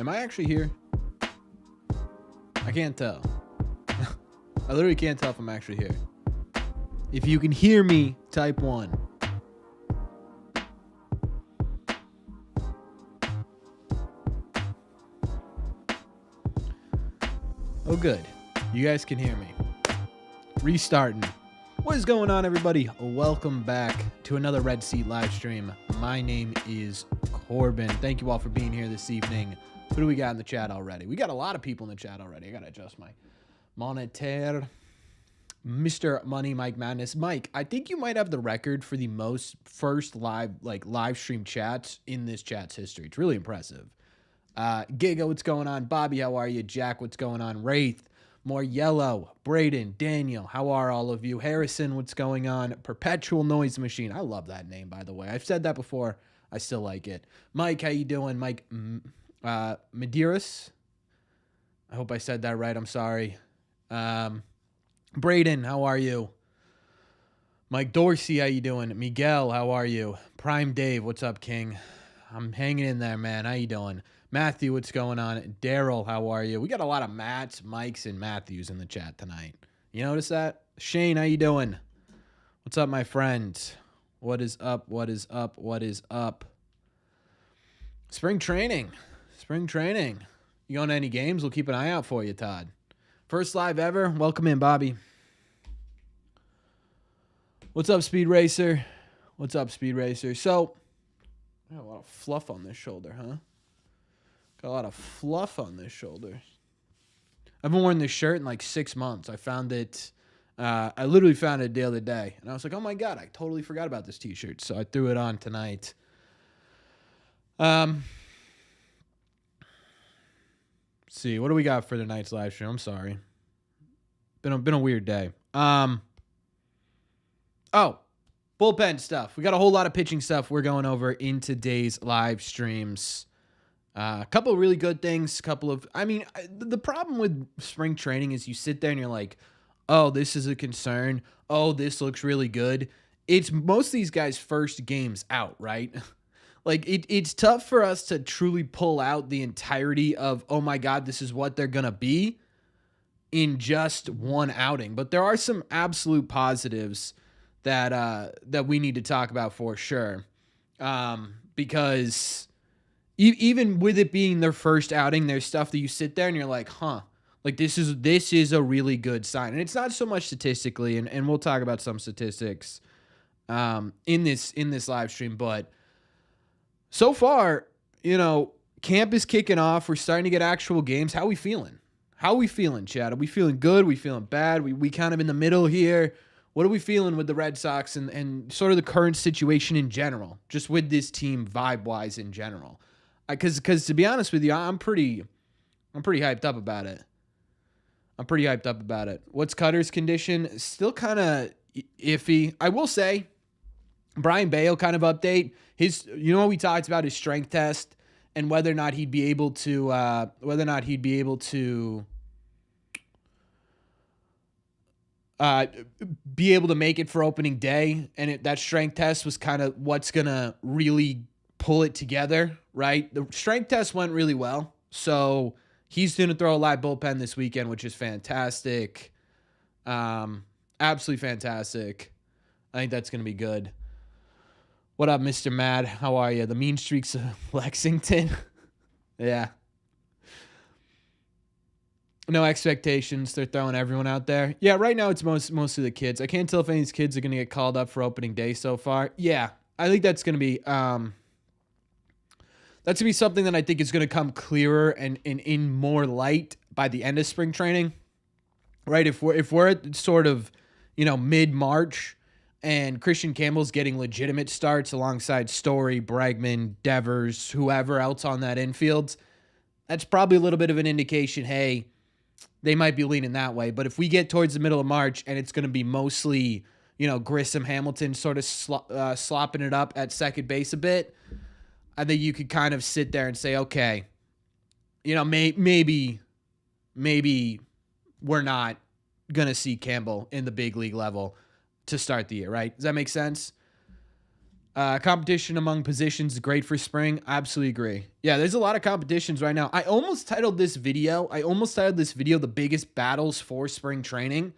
Am I actually here? I can't tell. I literally can't tell if I'm actually here. If you can hear me, type 1. Oh, good. You guys can hear me. Restarting. What is going on, everybody? Welcome back to another Red Seat live stream. My name is Corbin. Thank you all for being here this evening. Who do we got in the chat already? We got a lot of people in the chat already. I got to adjust my monitor. Mr. Money Mike Madness. Mike, I think you might have the record for the most first live stream chats in this chat's history. It's really impressive. Giga, what's going on? Bobby, how are you? Jack, what's going on? Wraith, More Yellow, Braden, Daniel, how are all of you? Harrison, what's going on? Perpetual Noise Machine. I love that name, by the way. I've said that before. I still like it. Mike, how you doing? Mike Medeiros. I hope I said that right. I'm sorry. Braden, how are you? Mike Dorsey, how you doing? Miguel, how are you? Prime Dave, what's up, King? I'm hanging in there, man. How you doing? Matthew, what's going on? Daryl, how are you? We got a lot of Matts, Mikes, and Matthews in the chat tonight. You notice that? Shane, how you doing? What's up, my friends? What is up? What is up? What is up? Spring training. Spring training. You going to any games? We'll keep an eye out for you, Todd. First live ever. Welcome in, Bobby. What's up, Speed Racer? What's up, Speed Racer? So, I got a lot of fluff on this shoulder, huh? Got a lot of fluff on this shoulder. I haven't worn this shirt in like 6 months. I found it. I literally found it the other day. And I was like, oh my God, I totally forgot about this t-shirt. So I threw it on tonight. See, what do we got for tonight's live stream? I'm sorry. Been a weird day. Oh, bullpen stuff. We got a whole lot of pitching stuff we're going over in today's live streams. A couple of really good things. The problem with spring training is you sit there and you're like, oh, this is a concern. Oh, this looks really good. It's most of these guys' first games out, right? Like, it's tough for us to truly pull out the entirety of, oh my God, this is what they're going to be in just one outing. But there are some absolute positives that we need to talk about for sure. Because even with it being their first outing, there's stuff that you sit there and you're like, huh, like this is a really good sign. And it's not so much statistically, and we'll talk about some statistics in this live stream, but so far, camp is kicking off. We're starting to get actual games. How are we feeling? Chad? Are we feeling good? Are we feeling bad? We kind of in the middle here. What are we feeling with the Red Sox and sort of the current situation in general, just with this team vibe-wise in general? Because to be honest with you, I'm pretty hyped up about it. What's Cutter's condition? Still kind of iffy. I will say, Brian Bayo kind of update. We talked about his strength test and whether or not he'd be able to make it for opening day. And that strength test was kind of what's going to really pull it together, right? The strength test went really well. So he's going to throw a live bullpen this weekend, which is fantastic. Absolutely fantastic. I think that's going to be good. What up, Mr. Mad? How are you? The mean streaks of Lexington. Yeah. No expectations. They're throwing everyone out there. Yeah, right now it's mostly the kids. I can't tell if any of these kids are going to get called up for opening day so far. Yeah, I think that's going to be something that I think is going to come clearer and in more light by the end of spring training. Right? If we're at sort of, mid-March and Christian Campbell's getting legitimate starts alongside Story, Bregman, Devers, whoever else on that infield, that's probably a little bit of an indication, hey, they might be leaning that way. But if we get towards the middle of March and it's going to be mostly, Grissom, Hamilton sort of slopping it up at second base a bit, I think you could kind of sit there and say, okay, maybe we're not going to see Campbell in the big league level to start the year, right? Does that make sense? Competition among positions is great for spring. I absolutely agree. Yeah, there's a lot of competitions right now. I almost titled this video the biggest battles for spring training.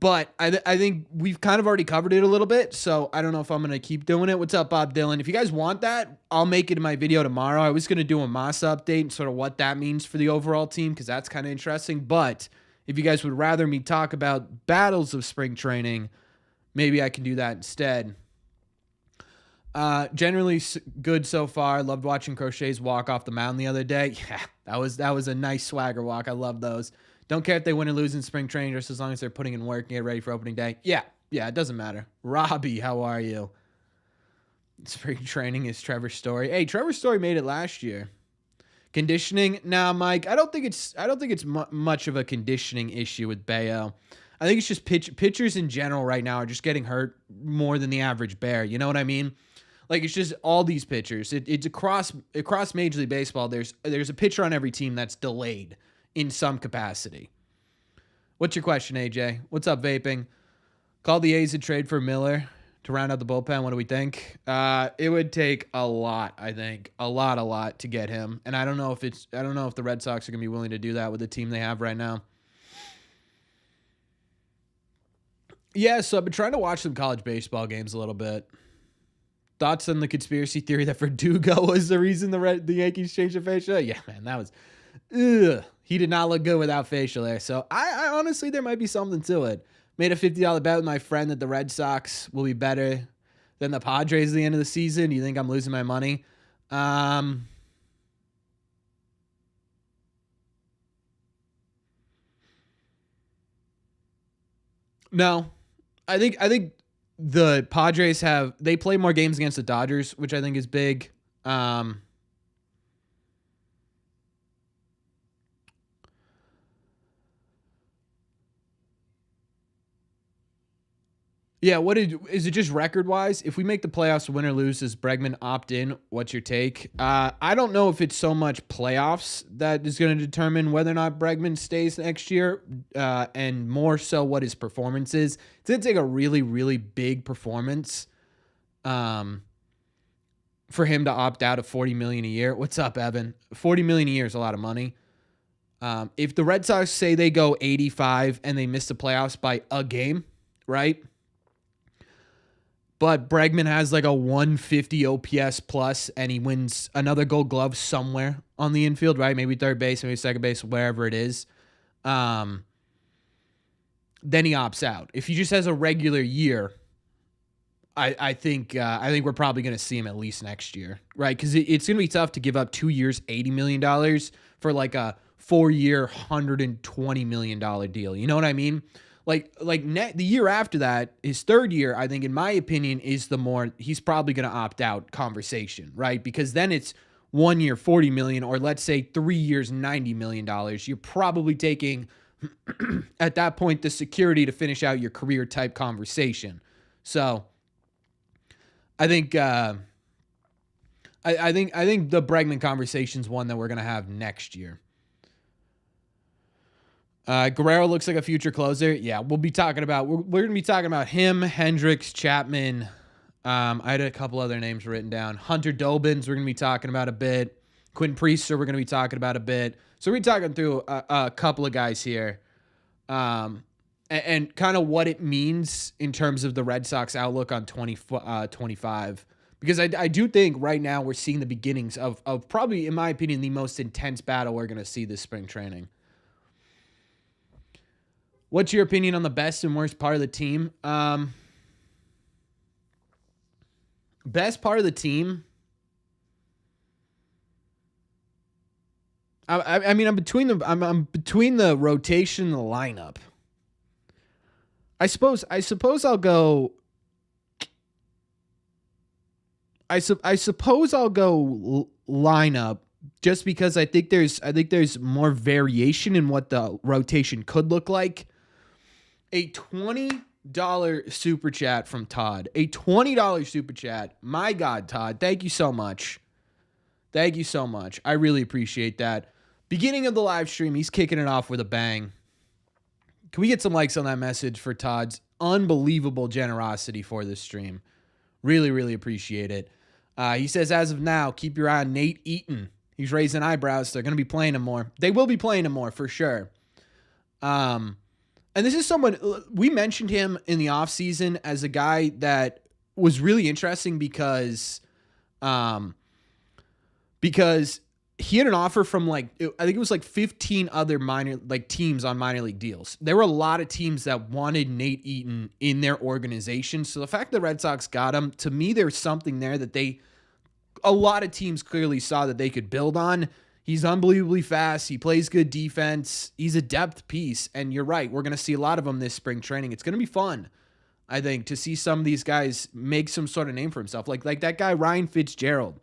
But I think we've kind of already covered it a little bit, so I don't know if I'm going to keep doing it. What's up, Bob Dylan? If you guys want that, I'll make it in my video tomorrow. I was going to do a Masa update and sort of what that means for the overall team because that's kind of interesting. But if you guys would rather me talk about battles of spring training, maybe I can do that instead. Generally good so far. Loved watching Crochet's walk off the mound the other day. Yeah, that was a nice swagger walk. I love those. Don't care if they win or lose in spring training, just as long as they're putting in work and get ready for opening day. Yeah, it doesn't matter. Robbie, how are you? Spring training is Trevor's Story. Hey, Trevor's Story made it last year. Conditioning? Nah, Mike, I don't think it's much of a conditioning issue with Bayo. I think it's just pitchers in general right now are just getting hurt more than the average bear. You know what I mean? Like, it's just all these pitchers. It's across Major League Baseball. There's a pitcher on every team that's delayed in some capacity. What's your question, AJ? What's up, vaping? Call the A's to trade for Miller to round out the bullpen. What do we think? It would take a lot, I think. A lot to get him. And I don't know if the Red Sox are going to be willing to do that with the team they have right now. Yeah, so I've been trying to watch some college baseball games a little bit. Thoughts on the conspiracy theory that Verdugo was the reason the Yankees changed their facial? Yeah, man, that was... Ugh. He did not look good without facial hair. So I honestly, there might be something to it. Made a $50 bet with my friend that the Red Sox will be better than the Padres at the end of the season. Do you think I'm losing my money? No. I think the Padres they play more games against the Dodgers, which I think is big. Yeah, is it just record-wise? If we make the playoffs, win or lose, does Bregman opt in? What's your take? I don't know if it's so much playoffs that is going to determine whether or not Bregman stays next year, and more so what his performance is. It's going to take a really, really big performance for him to opt out of $40 million a year. What's up, Evan? $40 million a year is a lot of money. If the Red Sox say they go 85 and they miss the playoffs by a game, right? But Bregman has like a 150 OPS plus, and he wins another Gold Glove somewhere on the infield, right? Maybe third base, maybe second base, wherever it is. Then he opts out. If he just has a regular year, I think we're probably going to see him at least next year, right? Because it's going to be tough to give up 2 years, $80 million for like a 4-year, $120 million deal. You know what I mean? The year after that, his third year, I think, in my opinion, is he's probably going to opt out conversation, right? Because then it's 1 year, $40 million, or let's say 3 years, $90 million. You're probably taking, at that point, the security to finish out your career type conversation. So I think, I think the Bregman conversation is one that we're going to have next year. Guerrero looks like a future closer. Yeah, we're going to be talking about him, Hendricks, Chapman. I had a couple other names written down. Hunter Dobbins, we're going to be talking about a bit. Quinn Priester, we're going to be talking about a bit. So we're talking through a couple of guys here. And kind of what it means in terms of the Red Sox outlook on 25. Because I do think right now we're seeing the beginnings of probably, in my opinion, the most intense battle we're going to see this spring training. What's your opinion on the best and worst part of the team? Best part of the team? I mean, I'm between the rotation and the lineup. I suppose I'll go. I suppose I'll go lineup just because I think there's more variation in what the rotation could look like. A $20 super chat from Todd. A $20 super chat. My God, Todd, thank you so much. Thank you so much. I really appreciate that. Beginning of the live stream, he's kicking it off with a bang. Can we get some likes on that message for Todd's unbelievable generosity for this stream? Really, really appreciate it. He says, as of now, keep your eye on Nate Eaton. He's raising eyebrows. They're going to be playing him more. They will be playing him more for sure. And this is someone, we mentioned him in the offseason as a guy that was really interesting because he had an offer from I think it was 15 other teams on minor league deals. There were a lot of teams that wanted Nate Eaton in their organization. So the fact that the Red Sox got him, to me, there's something there that a lot of teams clearly saw that they could build on. He's unbelievably fast. He plays good defense. He's a depth piece. And you're right. We're going to see a lot of them this spring training. It's going to be fun, I think, to see some of these guys make some sort of name for himself. Like that guy, Ryan Fitzgerald.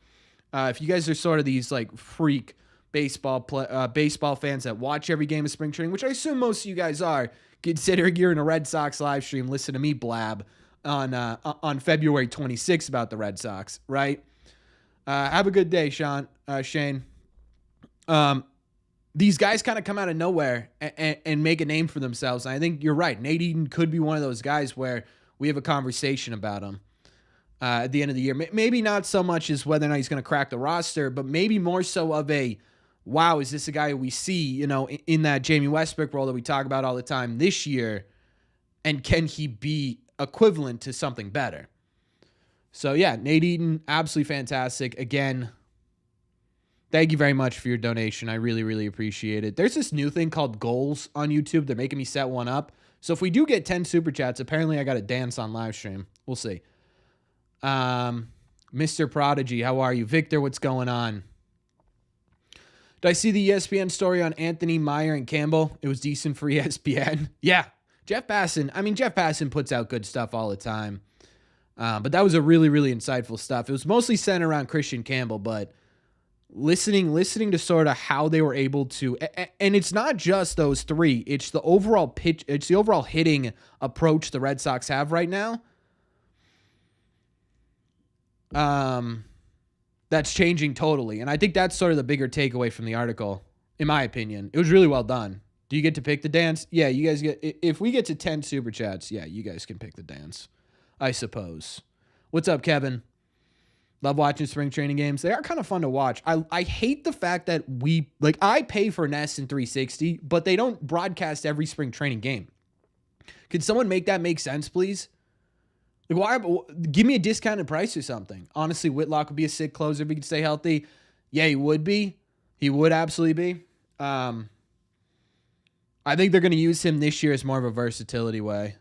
If you guys are sort of these freak baseball fans that watch every game of spring training, which I assume most of you guys are, considering you're in a Red Sox live stream, listen to me blab on February 26th about the Red Sox, right? Have a good day, Shane. These guys kind of come out of nowhere and make a name for themselves. And I think you're right. Nate Eaton could be one of those guys where we have a conversation about him at the end of the year. Maybe not so much as whether or not he's going to crack the roster, but maybe more so of wow, is this a guy we see, in that Jamie Westbrook role that we talk about all the time this year? And can he be equivalent to something better? So yeah, Nate Eaton, absolutely fantastic. Again, thank you very much for your donation. I really, really appreciate it. There's this new thing called goals on YouTube. They're making me set one up. So if we do get 10 super chats, apparently I got to dance on live stream. We'll see. Mr. Prodigy, how are you? Victor, what's going on? Did I see the ESPN story on Anthony, Meyer, and Campbell? It was decent for ESPN. Yeah. Jeff Passan puts out good stuff all the time. But that was a really, really insightful stuff. It was mostly centered around Christian Campbell, but listening to sort of how they were able to, and it's not just those three, it's the overall pitch, it's the overall hitting approach the Red Sox have right now. That's changing totally. And I think that's sort of the bigger takeaway from the article, in my opinion. It was really well done. Do you get to pick the dance? Yeah, you guys if we get to 10 super chats, yeah, you guys can pick the dance, I suppose. What's up, Kevin? Love watching spring training games. They are kind of fun to watch. I hate the fact that I pay for Nest and 360, but they don't broadcast every spring training game. Could someone make that make sense, please? Why? Give me a discounted price or something. Honestly, Whitlock would be a sick closer if he could stay healthy. Yeah, he would be. He would absolutely be. I think they're going to use him this year as more of a versatility way.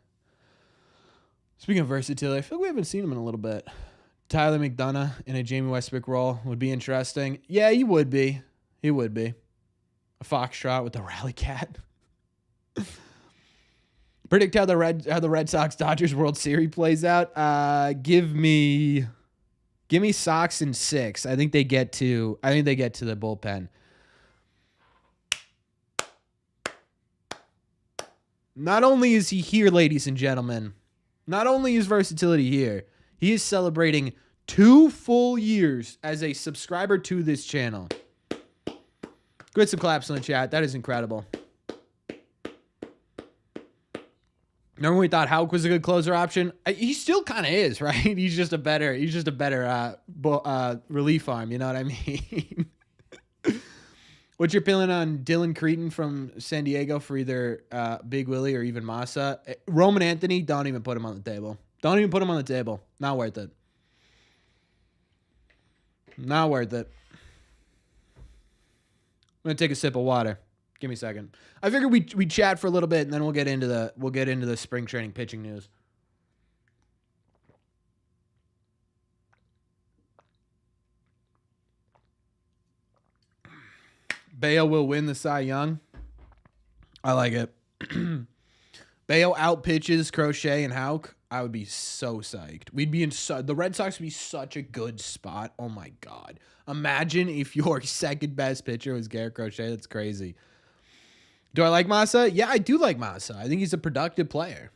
Speaking of versatility, I feel like we haven't seen him in a little bit. Tyler McDonough in a Jamie Westbrook role would be interesting. Yeah, he would be. He would be. A foxtrot with a rally cat. Predict how the Red Sox Dodgers World Series plays out. Give me Sox in 6. I think they get to the bullpen. Not only is he here, ladies and gentlemen, not only is versatility here, he is celebrating 2 full years as a subscriber to this channel. Good, some claps in the chat. That is incredible. Remember when we thought Houck was a good closer option? He still kind of is, right? He's just a better relief arm. You know what I mean? What's your feeling on Dylan Cretin from San Diego for either Big Willie or even Massa? Roman Anthony, don't even put him on the table. Don't even put him on the table. Not worth it. Not worth it. I'm gonna take a sip of water. Give me a second. I figured we chat for a little bit and then we'll get into the spring training pitching news. Bayo will win the Cy Young. I like it. Bayo out pitches Crochet and Houck. I would be so psyched. We'd be the Red Sox would be such a good spot. Oh my God. Imagine if your second best pitcher was Garrett Crochet. That's crazy. Do I like Massa? Yeah, I do like Massa. I think he's a productive player.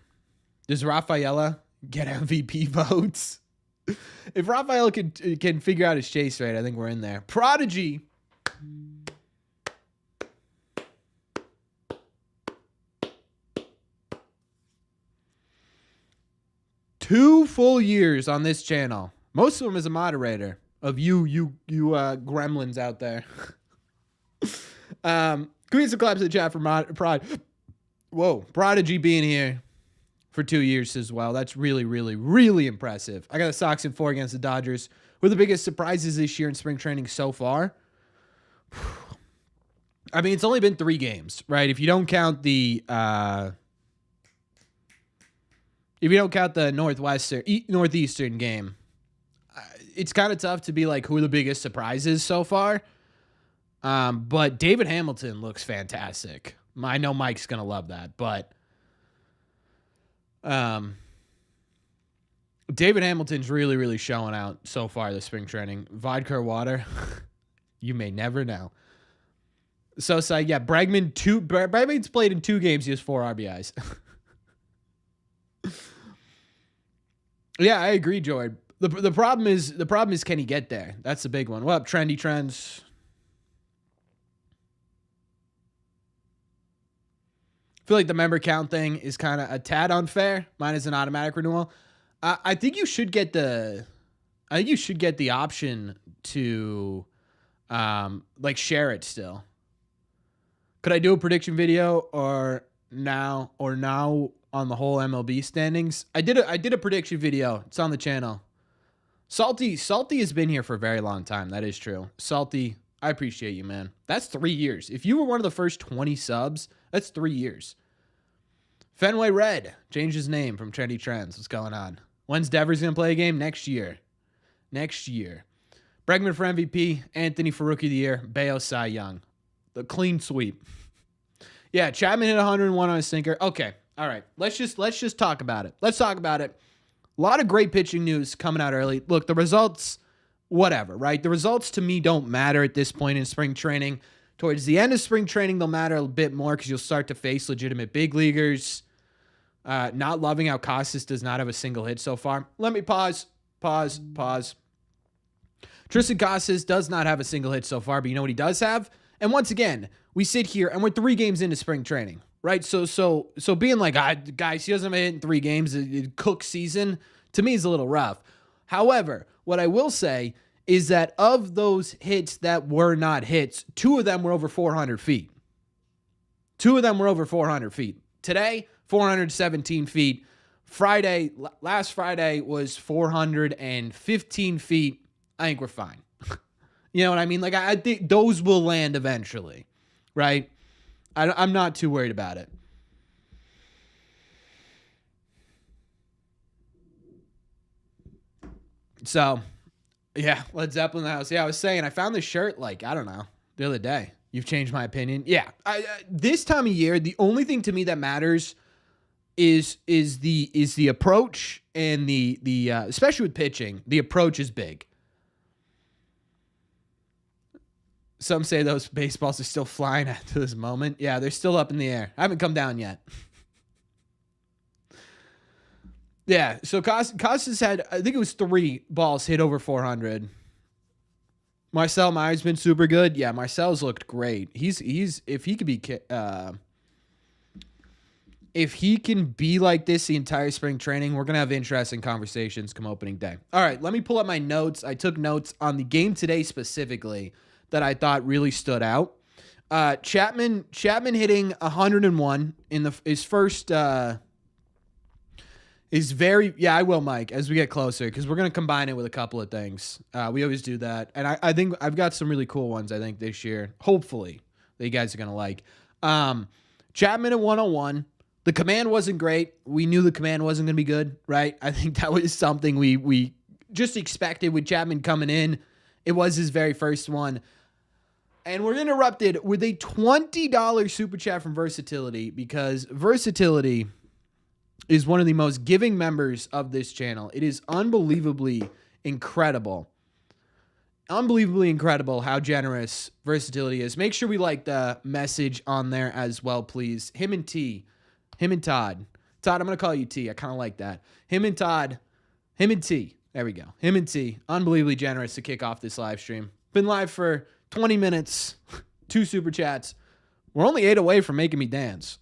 Does Rafaela get MVP votes? If Rafaela can figure out his chase rate, I think we're in there. Prodigy. 2 full years on this channel. Most of them as a moderator of you gremlins out there. Can we get some claps in the chat for Prodigy being here for 2 years as well. That's really, really, really impressive. I got the Sox in 4 against the Dodgers. Who are the biggest surprises this year in spring training so far? I mean, it's only been 3 games, right? If you don't count the northeastern game, it's kind of tough to be like who are the biggest surprises so far. But David Hamilton looks fantastic. I know Mike's gonna love that, but David Hamilton's really, really showing out so far this spring training. Vodka or water, you may never know. So yeah, Bregman's played in 2 games. He has 4 RBIs. Yeah, I agree, Jordan. The problem is can he get there? That's the big one. What up, Trendy Trends? I feel like the member count thing is kind of a tad unfair. Mine is an automatic renewal. I think you should get the option to like share it still. Could I do a prediction video or now on the whole MLB standings? I did a prediction video. It's on the channel. Salty has been here for a very long time. That is true. Salty, I appreciate you, man. That's 3 years. If you were one of the first 20 subs, that's 3 years. Fenway Red changed his name from Trendy Trends. What's going on? When's Devers going to play a game? Next year. Bregman for MVP. Anthony for Rookie of the Year. Bayo Cy Young. The clean sweep. Yeah, Chapman hit 101 on a sinker. Okay. All right. Let's just talk about it. Let's talk about it. A lot of great pitching news coming out early. Look, the results, whatever, right? The results to me don't matter at this point in spring training. Towards the end of spring training, they'll matter a bit more because you'll start to face legitimate big leaguers. Not loving how Casetts does not have a single hit so far. Let me pause. Tristan Casetts does not have a single hit so far, but you know what he does have? And once again, we sit here and we're 3 games into spring training, right? So being like, guys, he doesn't have a hit in 3 games, Cook season, to me is a little rough. However, what I will say is that of those hits that were not hits, 2 of them were over 400 feet. 2 of them were over 400 feet. Today, 417 feet. Last Friday was 415 feet. I think we're fine. You know what I mean? Like, I think those will land eventually, right? I'm not too worried about it. So, yeah, Led Zeppelin in the house. Yeah, I was saying, I found this shirt, like, I don't know, the other day. You've changed my opinion. Yeah, this time of year, the only thing to me that matters is the approach and the especially with pitching, the approach is big. Some say those baseballs are still flying at this moment. Yeah, they're still up in the air. I haven't come down yet. Yeah, so Casetts had, I think it was 3 balls hit over 400. Marcel Meyer's been super good. Yeah, Marcel's looked great. He's if he can be like this the entire spring training, we're going to have interesting conversations come opening day. All right, let me pull up my notes. I took notes on the game today specifically that I thought really stood out. Chapman hitting 101 in his first is very, yeah, I will, Mike, as we get closer, because we're going to combine it with a couple of things. We always do that. And I think I've got some really cool ones, I think, this year, hopefully, that you guys are going to like. Chapman at 101. The command wasn't great. We knew the command wasn't going to be good, right? I think that was something we just expected with Chapman coming in. It was his very first one. And we're interrupted with a $20 super chat from Versatility, because Versatility is one of the most giving members of this channel. It is unbelievably incredible. Unbelievably incredible how generous Versatility is. Make sure we like the message on there as well, please. Him and Todd. Todd, I'm going to call you T. I kind of like that. Him and T. There we go. Him and T. Unbelievably generous to kick off this live stream. Been live for 20 minutes. 2 super chats. We're only 8 away from making me dance.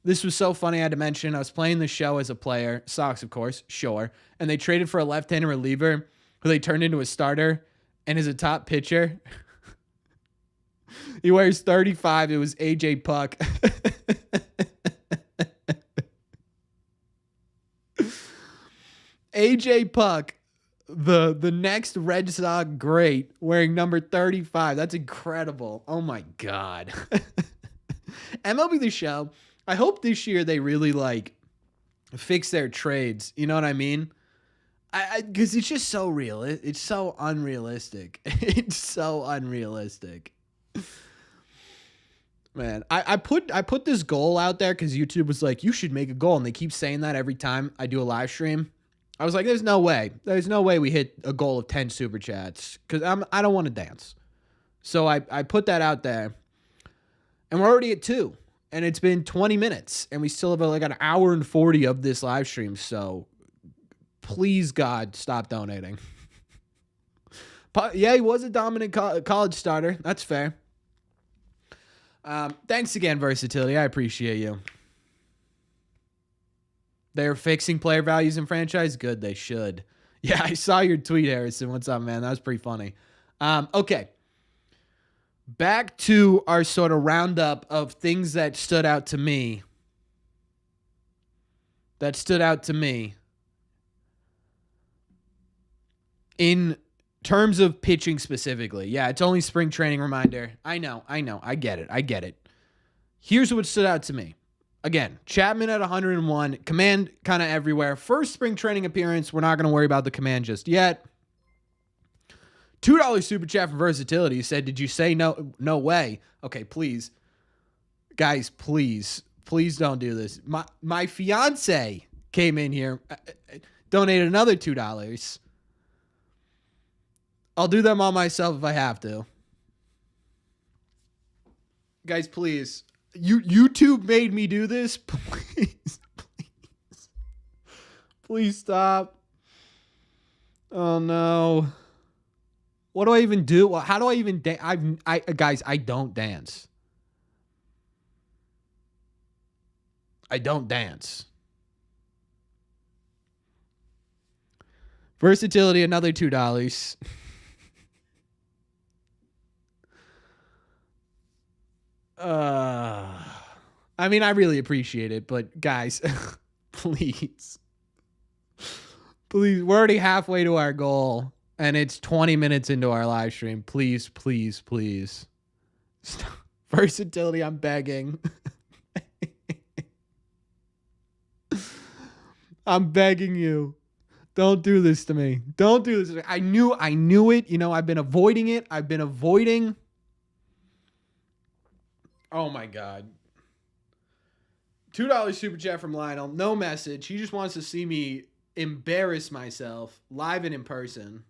This was so funny. I had to mention I was playing the show as a player, Sox, of course, sure. And they traded for a left-handed reliever who they turned into a starter and is a top pitcher. He wears 35. It was AJ Puck. AJ Puck, the next Red Sox great, wearing number 35. That's incredible. Oh my God. MLB The Show. I hope this year they really like fix their trades. You know what I mean? Because it's just so real. It's so unrealistic. It's so unrealistic. Man, I put this goal out there because YouTube was like, you should make a goal. And they keep saying that every time I do a live stream. I was like, there's no way. There's no way we hit a goal of 10 super chats because I don't want to dance. So I put that out there. And we're already at 2. And it's been 20 minutes. And we still have like an hour and 40 of this live stream. So please, God, stop donating. Yeah, he was a dominant college starter. That's fair. Thanks again, Versatility. I appreciate you. They're fixing player values in franchise? Good, they should. Yeah, I saw your tweet, Harrison. What's up, man? That was pretty funny. Okay. Back to our sort of roundup of things that stood out to me. In terms of pitching specifically. Yeah, it's only spring training reminder. I know. I get it. Here's what stood out to me. Again, Chapman at 101. Command kind of everywhere. First spring training appearance. We're not going to worry about the command just yet. $2 super chat for Versatility said, did you say no? No way. Okay, please. Guys, please don't do this. My fiance came in here, donated another $2. I'll do them all myself if I have to. Guys, please. YouTube made me do this. Please stop. Oh no. What do I even do? How do I even dance? Guys, I don't dance. I don't dance. Versatility, another $2. I mean, I really appreciate it, but guys, please, we're already halfway to our goal, and it's 20 minutes into our live stream. Please. Stop. Versatility, I'm begging. I'm begging you. Don't do this to me. Don't do this to me. I knew it. You know, I've been avoiding it. Oh my God. $2 super chat from Lionel. No message. He just wants to see me embarrass myself live and in person.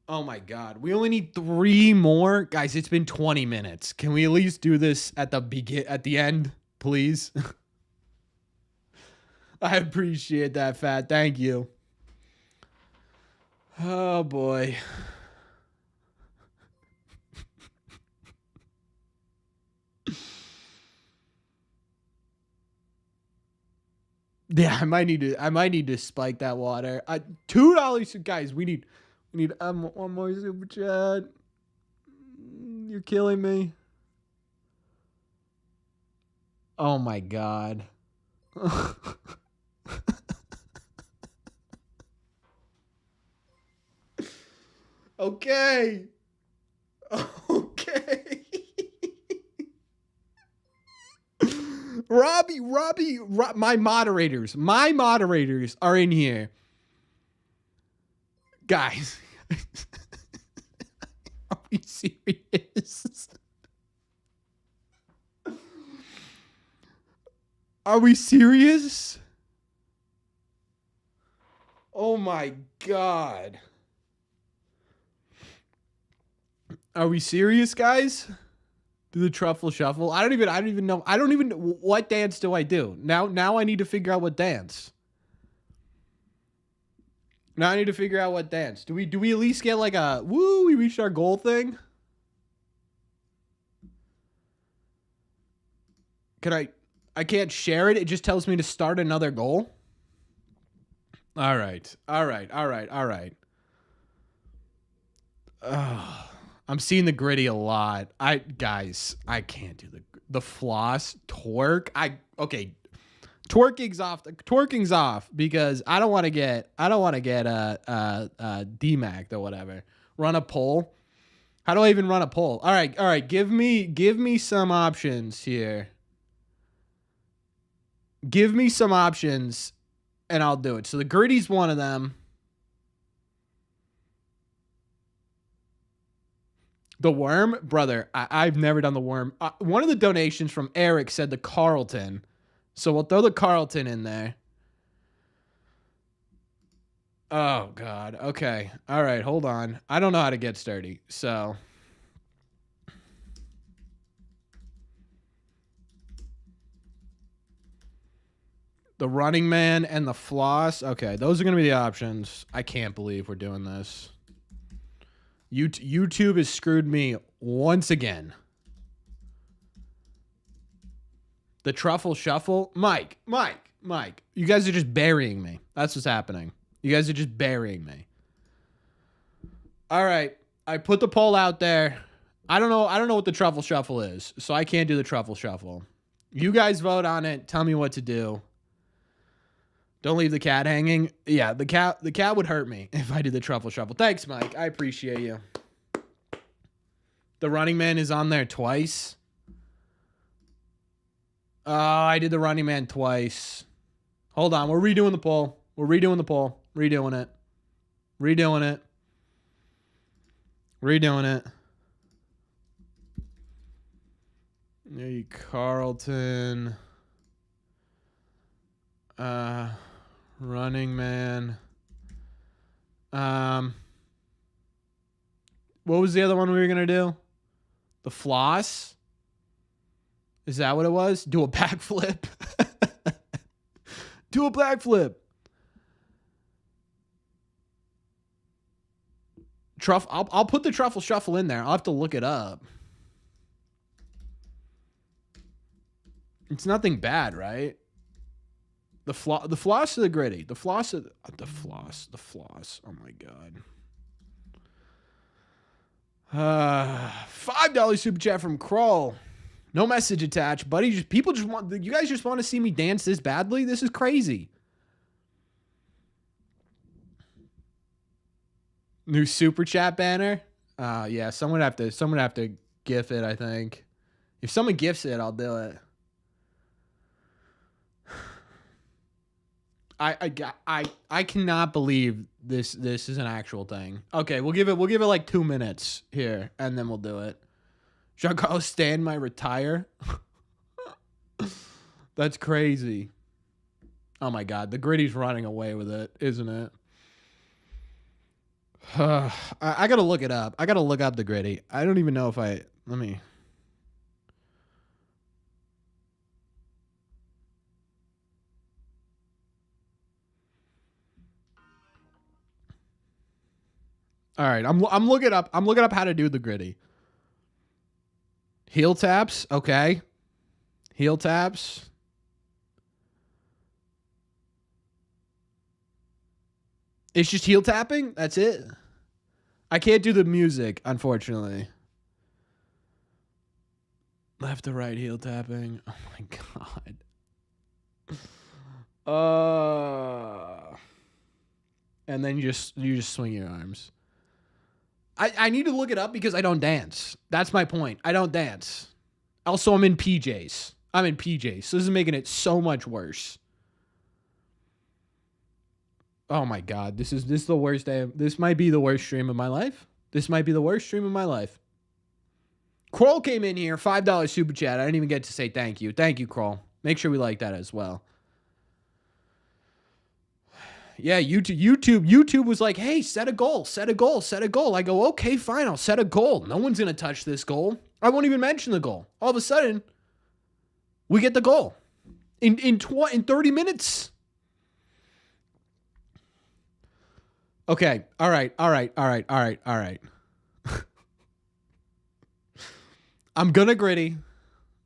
Oh my God. We only need 3 more. Guys, it's been 20 minutes. Can we at least do this at the end, please? I appreciate that, Fat. Thank you. Oh boy. Yeah, I might need to spike that water. $2, guys. We need one more super chat. You're killing me. Oh my God. Okay. Robbie, my moderators are in here. Guys, are we serious? Are we serious? Oh my God. Are we serious, guys? Do the truffle shuffle. I don't even know. What dance do I do? Now I need to figure out what dance. Now I need to figure out what dance. Do we at least get like a woo, we reached our goal thing? I can't share it. It just tells me to start another goal. All right. I'm seeing the griddy a lot. Guys, I can't do the floss torque. Twerking's off because I don't want to get DMAC'd or whatever. Run a poll. How do I even run a poll? All right. Give me some options here. Give me some options and I'll do it. So the griddy's one of them. The worm, brother, I've never done the worm. One of the donations from Eric said the Carlton. So we'll throw the Carlton in there. Oh, God. Okay. All right. Hold on. I don't know how to get sturdy. So. The running man and the floss. Okay. Those are going to be the options. I can't believe we're doing this. YouTube has screwed me once again. The truffle shuffle. Mike. You guys are just burying me. That's what's happening. You guys are just burying me. All right. I put the poll out there. I don't know what the truffle shuffle is, so I can't do the truffle shuffle. You guys vote on it. Tell me what to do. Don't leave the cat hanging. Yeah, the cat would hurt me if I did the truffle shuffle. Thanks, Mike. I appreciate you. The running man is on there twice. Oh, I did the running man twice. Hold on. We're redoing the poll. Redoing it. Hey, Carlton. Running man. What was the other one we were going to do? The floss? Is that what it was? Do a backflip. Do a backflip. I'll put the truffle shuffle in there. I'll have to look it up. It's nothing bad, right? The floss of the griddy. The floss. Oh my God. $5 super chat from Crawl. No message attached, buddy. You guys just want to see me dance this badly? This is crazy. New super chat banner. Yeah, someone have to gif it, I think. If someone gifs it, I'll do it. I cannot believe this is an actual thing. Okay, we'll give it like 2 minutes here, and then we'll do it. Giancarlo Stanton retire. That's crazy. Oh my God, the griddy's running away with it, isn't it? I gotta look it up. I gotta look up the griddy. I don't even know if let me. All right, I'm looking up. I'm looking up how to do the griddy. Heel taps, okay. Heel taps. It's just heel tapping? That's it? I can't do the music, unfortunately. Left to right heel tapping. Oh my God. And then you just swing your arms. I need to look it up because I don't dance. That's my point. I don't dance. Also, I'm in PJs. So this is making it so much worse. Oh my God. This is the worst day. This might be the worst stream of my life. Kroll came in here, $5 super chat. I didn't even get to say thank you. Thank you, Kroll. Make sure we like that as well. Yeah, YouTube was like, hey, set a goal. I go, okay, fine, I'll set a goal. No one's going to touch this goal. I won't even mention the goal. All of a sudden, we get the goal in 30 minutes. Okay, all right. I'm going to griddy.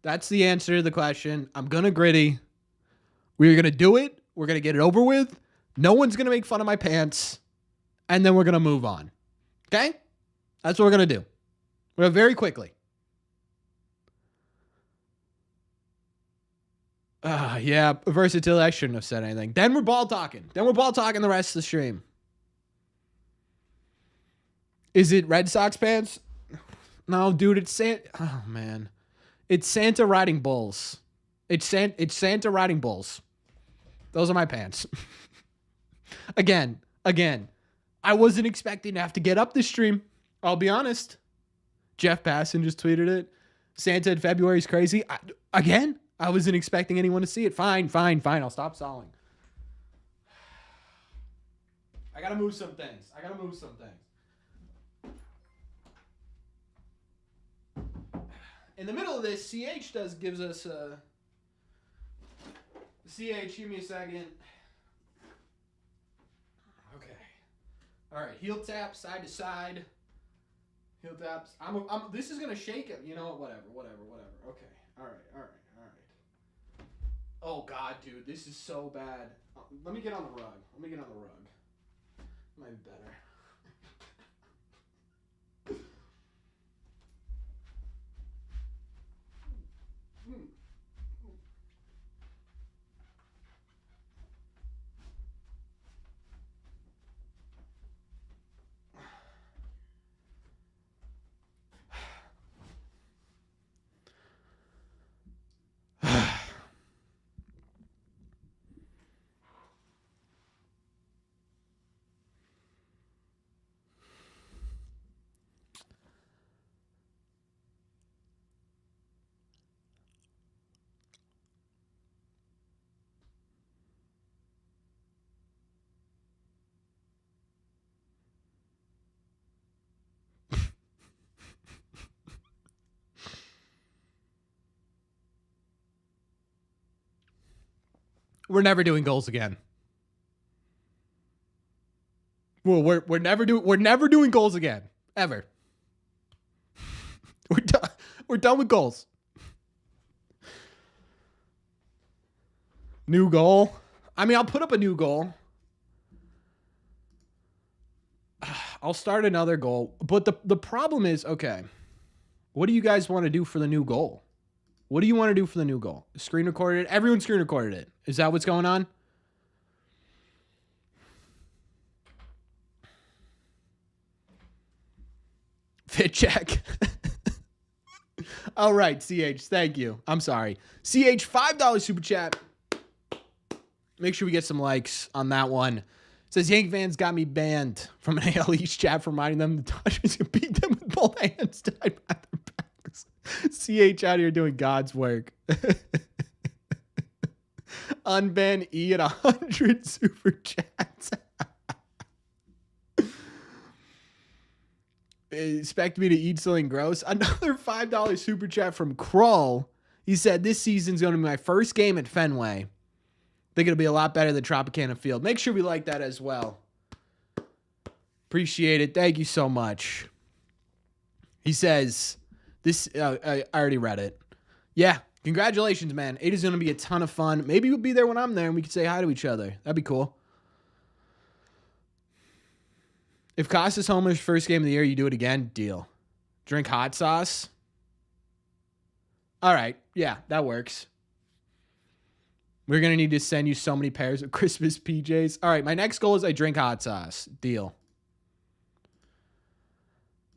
That's the answer to the question. I'm going to griddy. We're going to do it. We're going to get it over with. No one's going to make fun of my pants. And then we're going to move on. Okay? That's what we're going to do. We're going to very quickly. Yeah, versatility. I shouldn't have said anything. Then we're ball talking. The rest of the stream. Is it Red Sox pants? No, dude, it's Santa. Oh, man. It's Santa riding bulls. It's Santa riding bulls. Those are my pants. Again. I wasn't expecting to have to get up this stream. I'll be honest. Jeff Passan just tweeted it. Santa in February is crazy. I wasn't expecting anyone to see it. Fine. I'll stop stalling. I gotta move some things. In the middle of this, CH gives us CH, give me a second. Okay. All right, heel tap, side to side. Heel taps. This is gonna shake him. You know what? Whatever. Okay. All right. Oh God, dude, this is so bad. Let me get on the rug. Might be better. We're never doing goals again. Well, we're never doing goals again. Ever. We're done with goals. New goal. I mean, I'll put up a new goal. I'll start another goal. But the problem is, okay, what do you guys want to do for the new goal? What do you want to do for the new goal? Screen recorded it? Everyone screen recorded it. Is that what's going on? Fit check. All right, CH, thank you. I'm sorry. CH, $5 super chat. Make sure we get some likes on that one. It says, Yank fans got me banned from an AL East chat for reminding them the Dodgers who beat them with both hands tied by their backs. CH out here doing God's work. Unban E at 100 super chats. Expect me to eat something gross. Another $5 super chat from Kroll. He said, this season's going to be my first game at Fenway. Think it'll be a lot better than Tropicana Field. Make sure we like that as well. Appreciate it. Thank you so much. He says, this, I already read it. Yeah, congratulations, man. It is going to be a ton of fun. Maybe you'll be there when I'm there and we can say hi to each other. That'd be cool. If Costas homers first game of the year, you do it again? Deal. Drink hot sauce? All right. Yeah, that works. We're going to need to send you so many pairs of Christmas PJs. All right, my next goal is I drink hot sauce. Deal.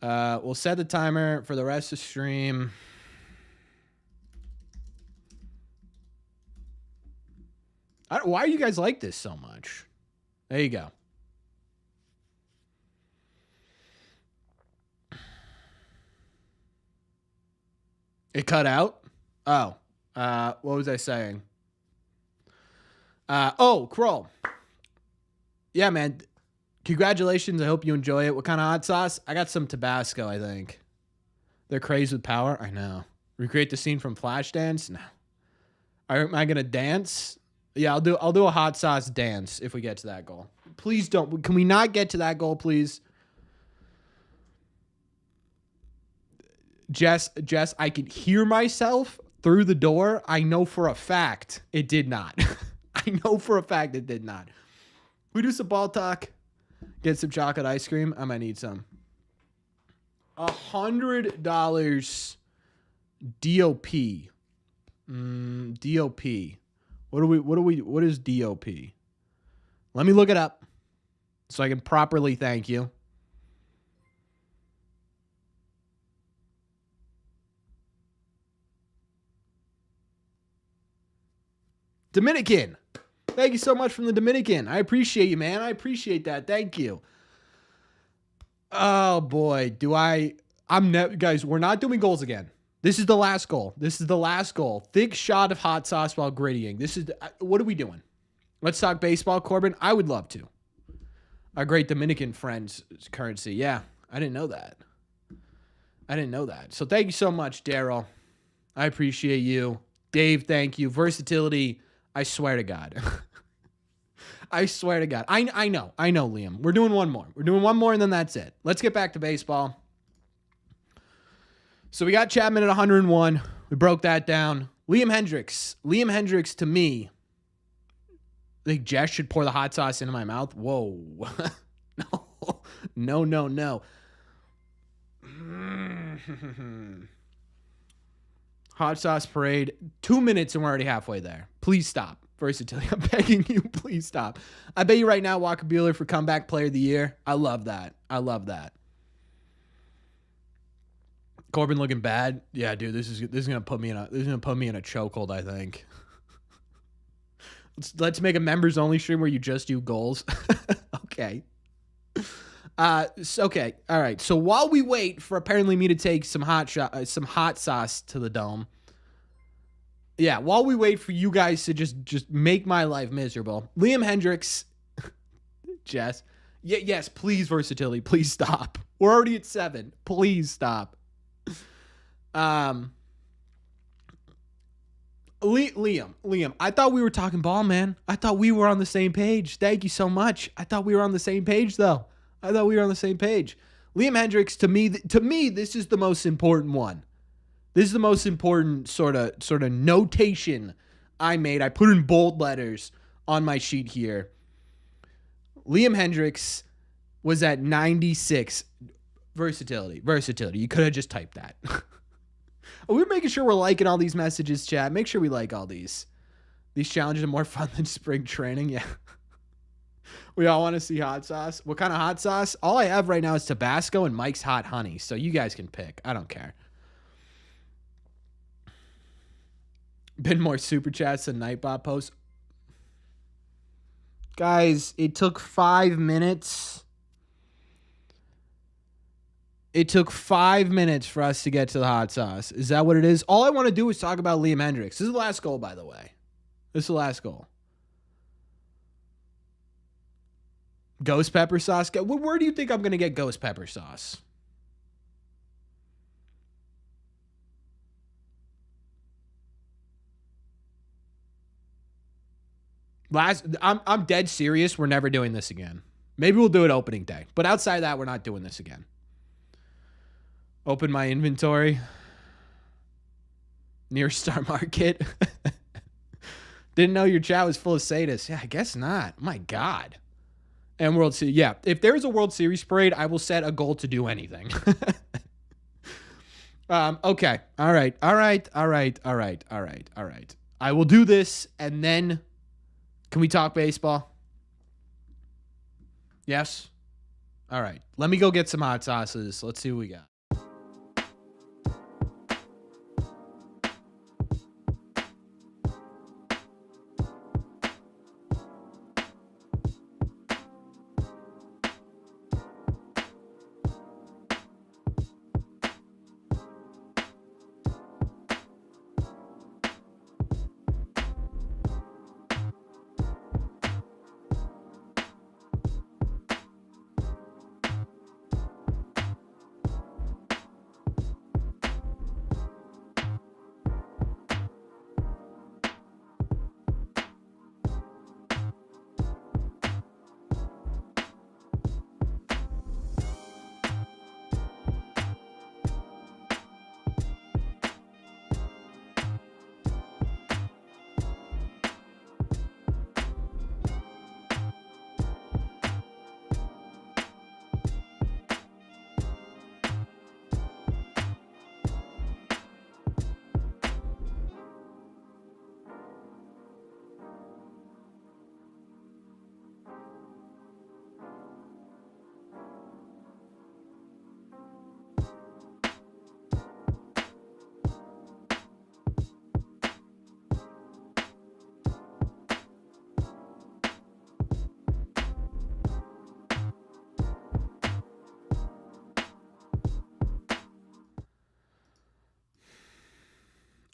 We'll set the timer for the rest of the stream. Why do you guys like this so much? There you go. It cut out? Oh. What was I saying? Kroll. Yeah, man. Congratulations. I hope you enjoy it. What kind of hot sauce? I got some Tabasco, I think. They're crazed with power? I know. Recreate the scene from Flashdance? No. Am I going to dance? Yeah, I'll do a hot sauce dance if we get to that goal. Please don't. Can we not get to that goal, please? Jess, I can hear myself through the door, I know for a fact it did not. I know for a fact it did not. We do some ball talk. Get some chocolate ice cream. I might need some. $100 DOP. DOP. What is DOP? Let me look it up so I can properly thank you. Dominican. Thank you so much from the Dominican. I appreciate you, man. I appreciate that. Thank you. Oh boy, guys, we're not doing goals again. This is the last goal. This is the last goal. Thick shot of hot sauce while griddying. What are we doing? Let's talk baseball, Corbin. I would love to. Our great Dominican friend's currency. Yeah, I didn't know that. So thank you so much, Daryl. I appreciate you. Dave, thank you. Versatility, I swear to God. I swear to God. I know, Liam. We're doing one more. And then that's it. Let's get back to baseball. So we got Chapman at 101. We broke that down. Liam Hendricks, to me, I think Jess should pour the hot sauce into my mouth. Whoa. No. Hot sauce parade. 2 minutes and we're already halfway there. Please stop. Versatility. I'm begging you, please stop. I bet you right now, Walker Buehler for comeback player of the year. I love that. Corbin looking bad. Yeah, dude, this is gonna put me in a chokehold, I think. Let's make a members only stream where you just do goals. Okay. Okay. All right. So while we wait for apparently me to take some hot sauce to the dome. Yeah, while we wait for you guys to just make my life miserable, Liam Hendricks, Jess, yes, please, Versatility, please stop. We're already at 7. Please stop. Liam, I thought we were talking ball, man. I thought we were on the same page. Thank you so much. I thought we were on the same page, though. Liam Hendricks, to me, this is the most important one. This is the most important sort of notation I made. I put in bold letters on my sheet here. Liam Hendricks was at 96. Versatility. You could have just typed that. We're making sure we're liking all these messages, chat. Make sure we like all these. These challenges are more fun than spring training. Yeah. We all want to see hot sauce. What kind of hot sauce? All I have right now is Tabasco and Mike's Hot Honey. So you guys can pick. I don't care. Been more super chats than Nightbot posts. Guys, it took 5 minutes. It took 5 minutes for us to get to the hot sauce. Is that what it is? All I want to do is talk about Liam Hendricks. This is the last goal, by the way. Ghost pepper sauce. Where do you think I'm going to get ghost pepper sauce? I'm dead serious. We're never doing this again. Maybe we'll do it opening day. But outside of that, we're not doing this again. Open my inventory. Near Star Market. Didn't know your chat was full of sadists. Yeah, I guess not. My God. And World Series. Yeah, if there's a World Series parade, I will set a goal to do anything. Okay. All right. I will do this, and then can we talk baseball? Yes? All right. Let me go get some hot sauces. Let's see what we got.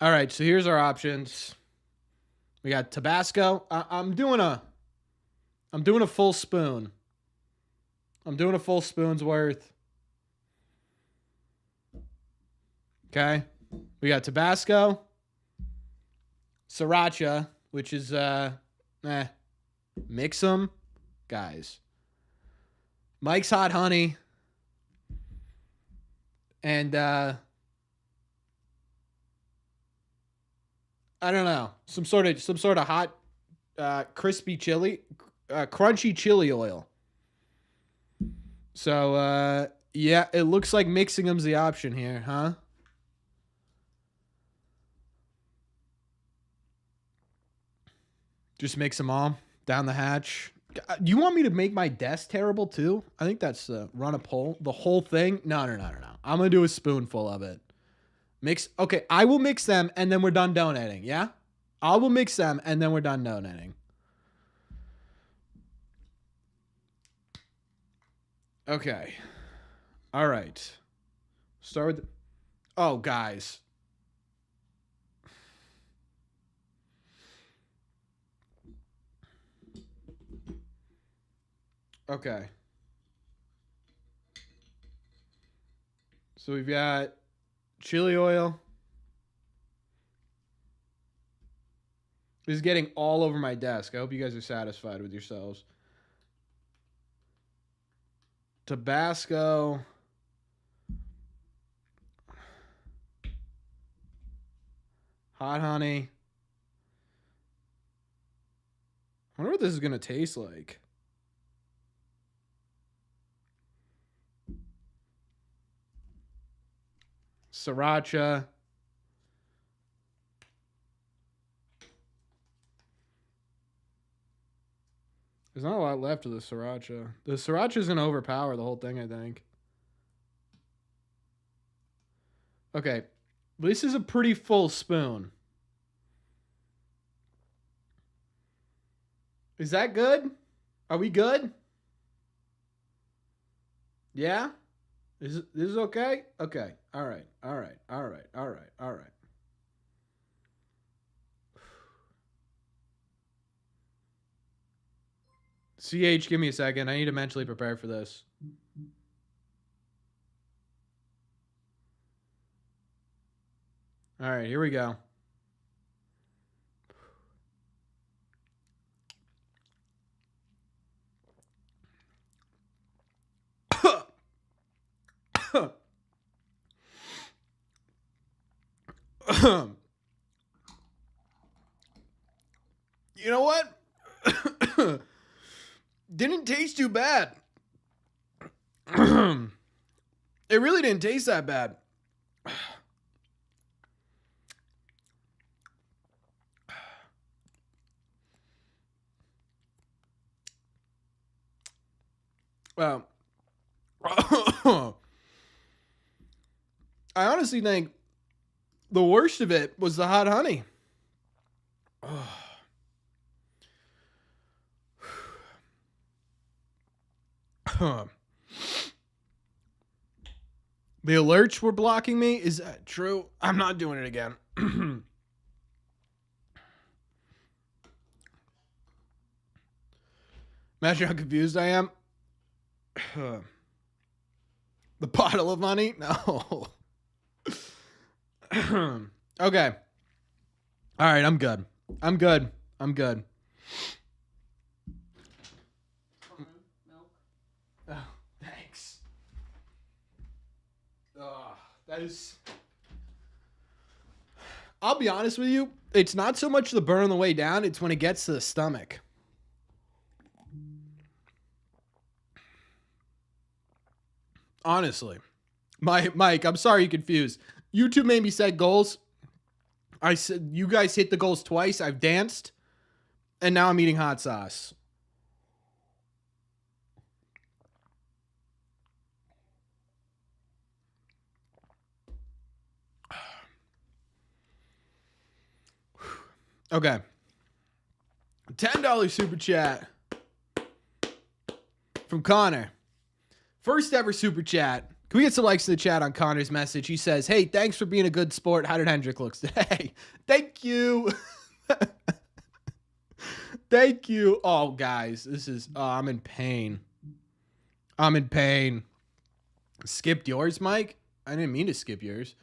All right, so here's our options. We got Tabasco. I'm doing a full spoon. I'm doing a full spoon's worth. Okay. We got Tabasco, Sriracha, which is mix them, guys. Mike's Hot Honey, and I don't know, some sort of hot, crispy chili, crunchy chili oil. So yeah, it looks like mixing them's the option here, huh? Just mix them all down the hatch. You want me to make my desk terrible too? I think that's run a poll. The whole thing? No. I'm going to do a spoonful of it. Mix. Okay, I will mix them and then we're done donating. Yeah? I will mix them and then we're done donating. Okay. All right. Start with... Oh, guys. Okay. So we've got chili oil. This is getting all over my desk. I hope you guys are satisfied with yourselves. Tabasco. Hot honey. I wonder what this is going to taste like. Sriracha. There's not a lot left of the sriracha. The sriracha is going to overpower the whole thing, I think. Okay. This is a pretty full spoon. Is that good? Are we good? Yeah? This is okay? Okay. All right. CH, give me a second. I need to mentally prepare for this. All right, here we go. You know what? Didn't taste too bad. It really didn't taste that bad. Well, I honestly think the worst of it was the hot honey. The alerts were blocking me. Is that true? I'm not doing it again. Imagine how confused I am. The bottle of money? No. Okay. All right, I'm good. Oh, thanks. That is... I'll be honest with you. It's not so much the burn on the way down. It's when it gets to the stomach. Honestly. Mike, I'm sorry you're confused. YouTube made me set goals. I said, you guys hit the goals twice. I've danced. And now I'm eating hot sauce. Okay. $10 super chat from Connor. First ever super chat Can we get some likes in the chat on Connor's message? He says, hey, thanks for being a good sport. How did Hendrick look today? Thank you. Thank you. Oh, guys, I'm in pain. I'm in pain. Skipped yours, Mike? I didn't mean to skip yours.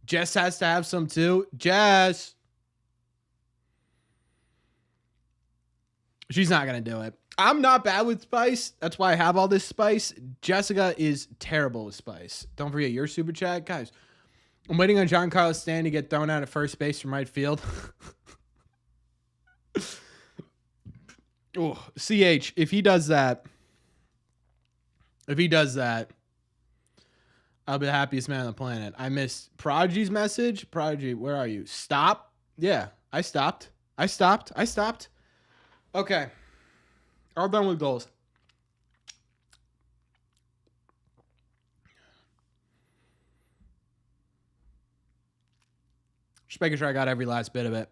Jess has to have some too. Jess. She's not going to do it. I'm not bad with spice. That's why I have all this spice. Jessica is terrible with spice. Don't forget your super chat. Guys, I'm waiting on Giancarlo Stanton to get thrown out at first base from right field. Oh, CH, if he does that, I'll be the happiest man on the planet. I missed Prodigy's message. Prodigy, where are you? Stop. Yeah, I stopped. Okay. All done with goals. Just making sure I got every last bit of it.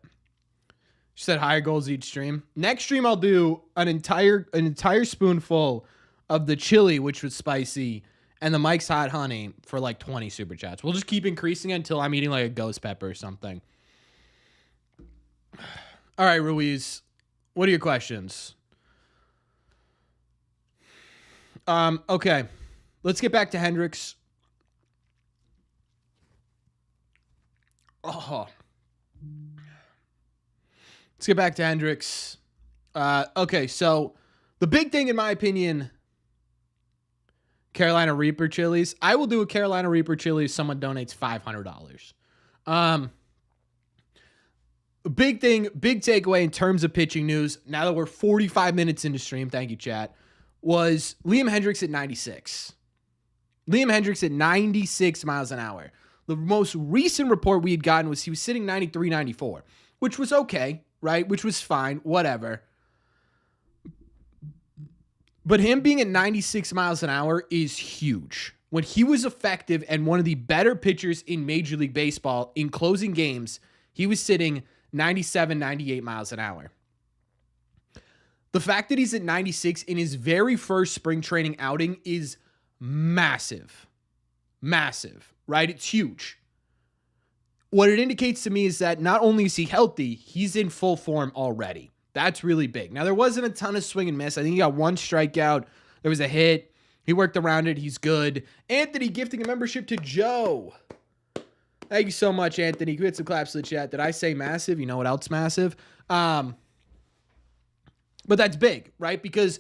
She said higher goals each stream. Next stream, I'll do an entire spoonful of the chili, which was spicy, and the Mike's Hot Honey for like 20 super chats. We'll just keep increasing it until I'm eating like a ghost pepper or something. All right, Ruiz. What are your questions? Okay. Let's get back to Hendricks. Oh. Let's get back to Hendricks. Okay, so the big thing, in my opinion, Carolina Reaper chilies. I will do a Carolina Reaper chili if someone donates $500. Big thing, big takeaway in terms of pitching news, now that we're 45 minutes into stream, thank you, chat, was Liam Hendricks at 96. Liam Hendricks at 96 miles an hour. The most recent report we had gotten was he was sitting 93, 94, which was okay, right? Which was fine, whatever. But him being at 96 miles an hour is huge. When he was effective and one of the better pitchers in Major League Baseball in closing games, he was sitting 97, 98 miles an hour. The fact that he's at 96 in his very first spring training outing is massive. Massive, right? It's huge. What it indicates to me is that not only is he healthy, he's in full form already. That's really big. Now, there wasn't a ton of swing and miss. I think he got one strikeout. There was a hit. He worked around it. He's good. Anthony gifting a membership to Joe. Thank you so much, Anthony. Give it some claps to the chat. Did I say massive? You know what else massive? But that's big, right? Because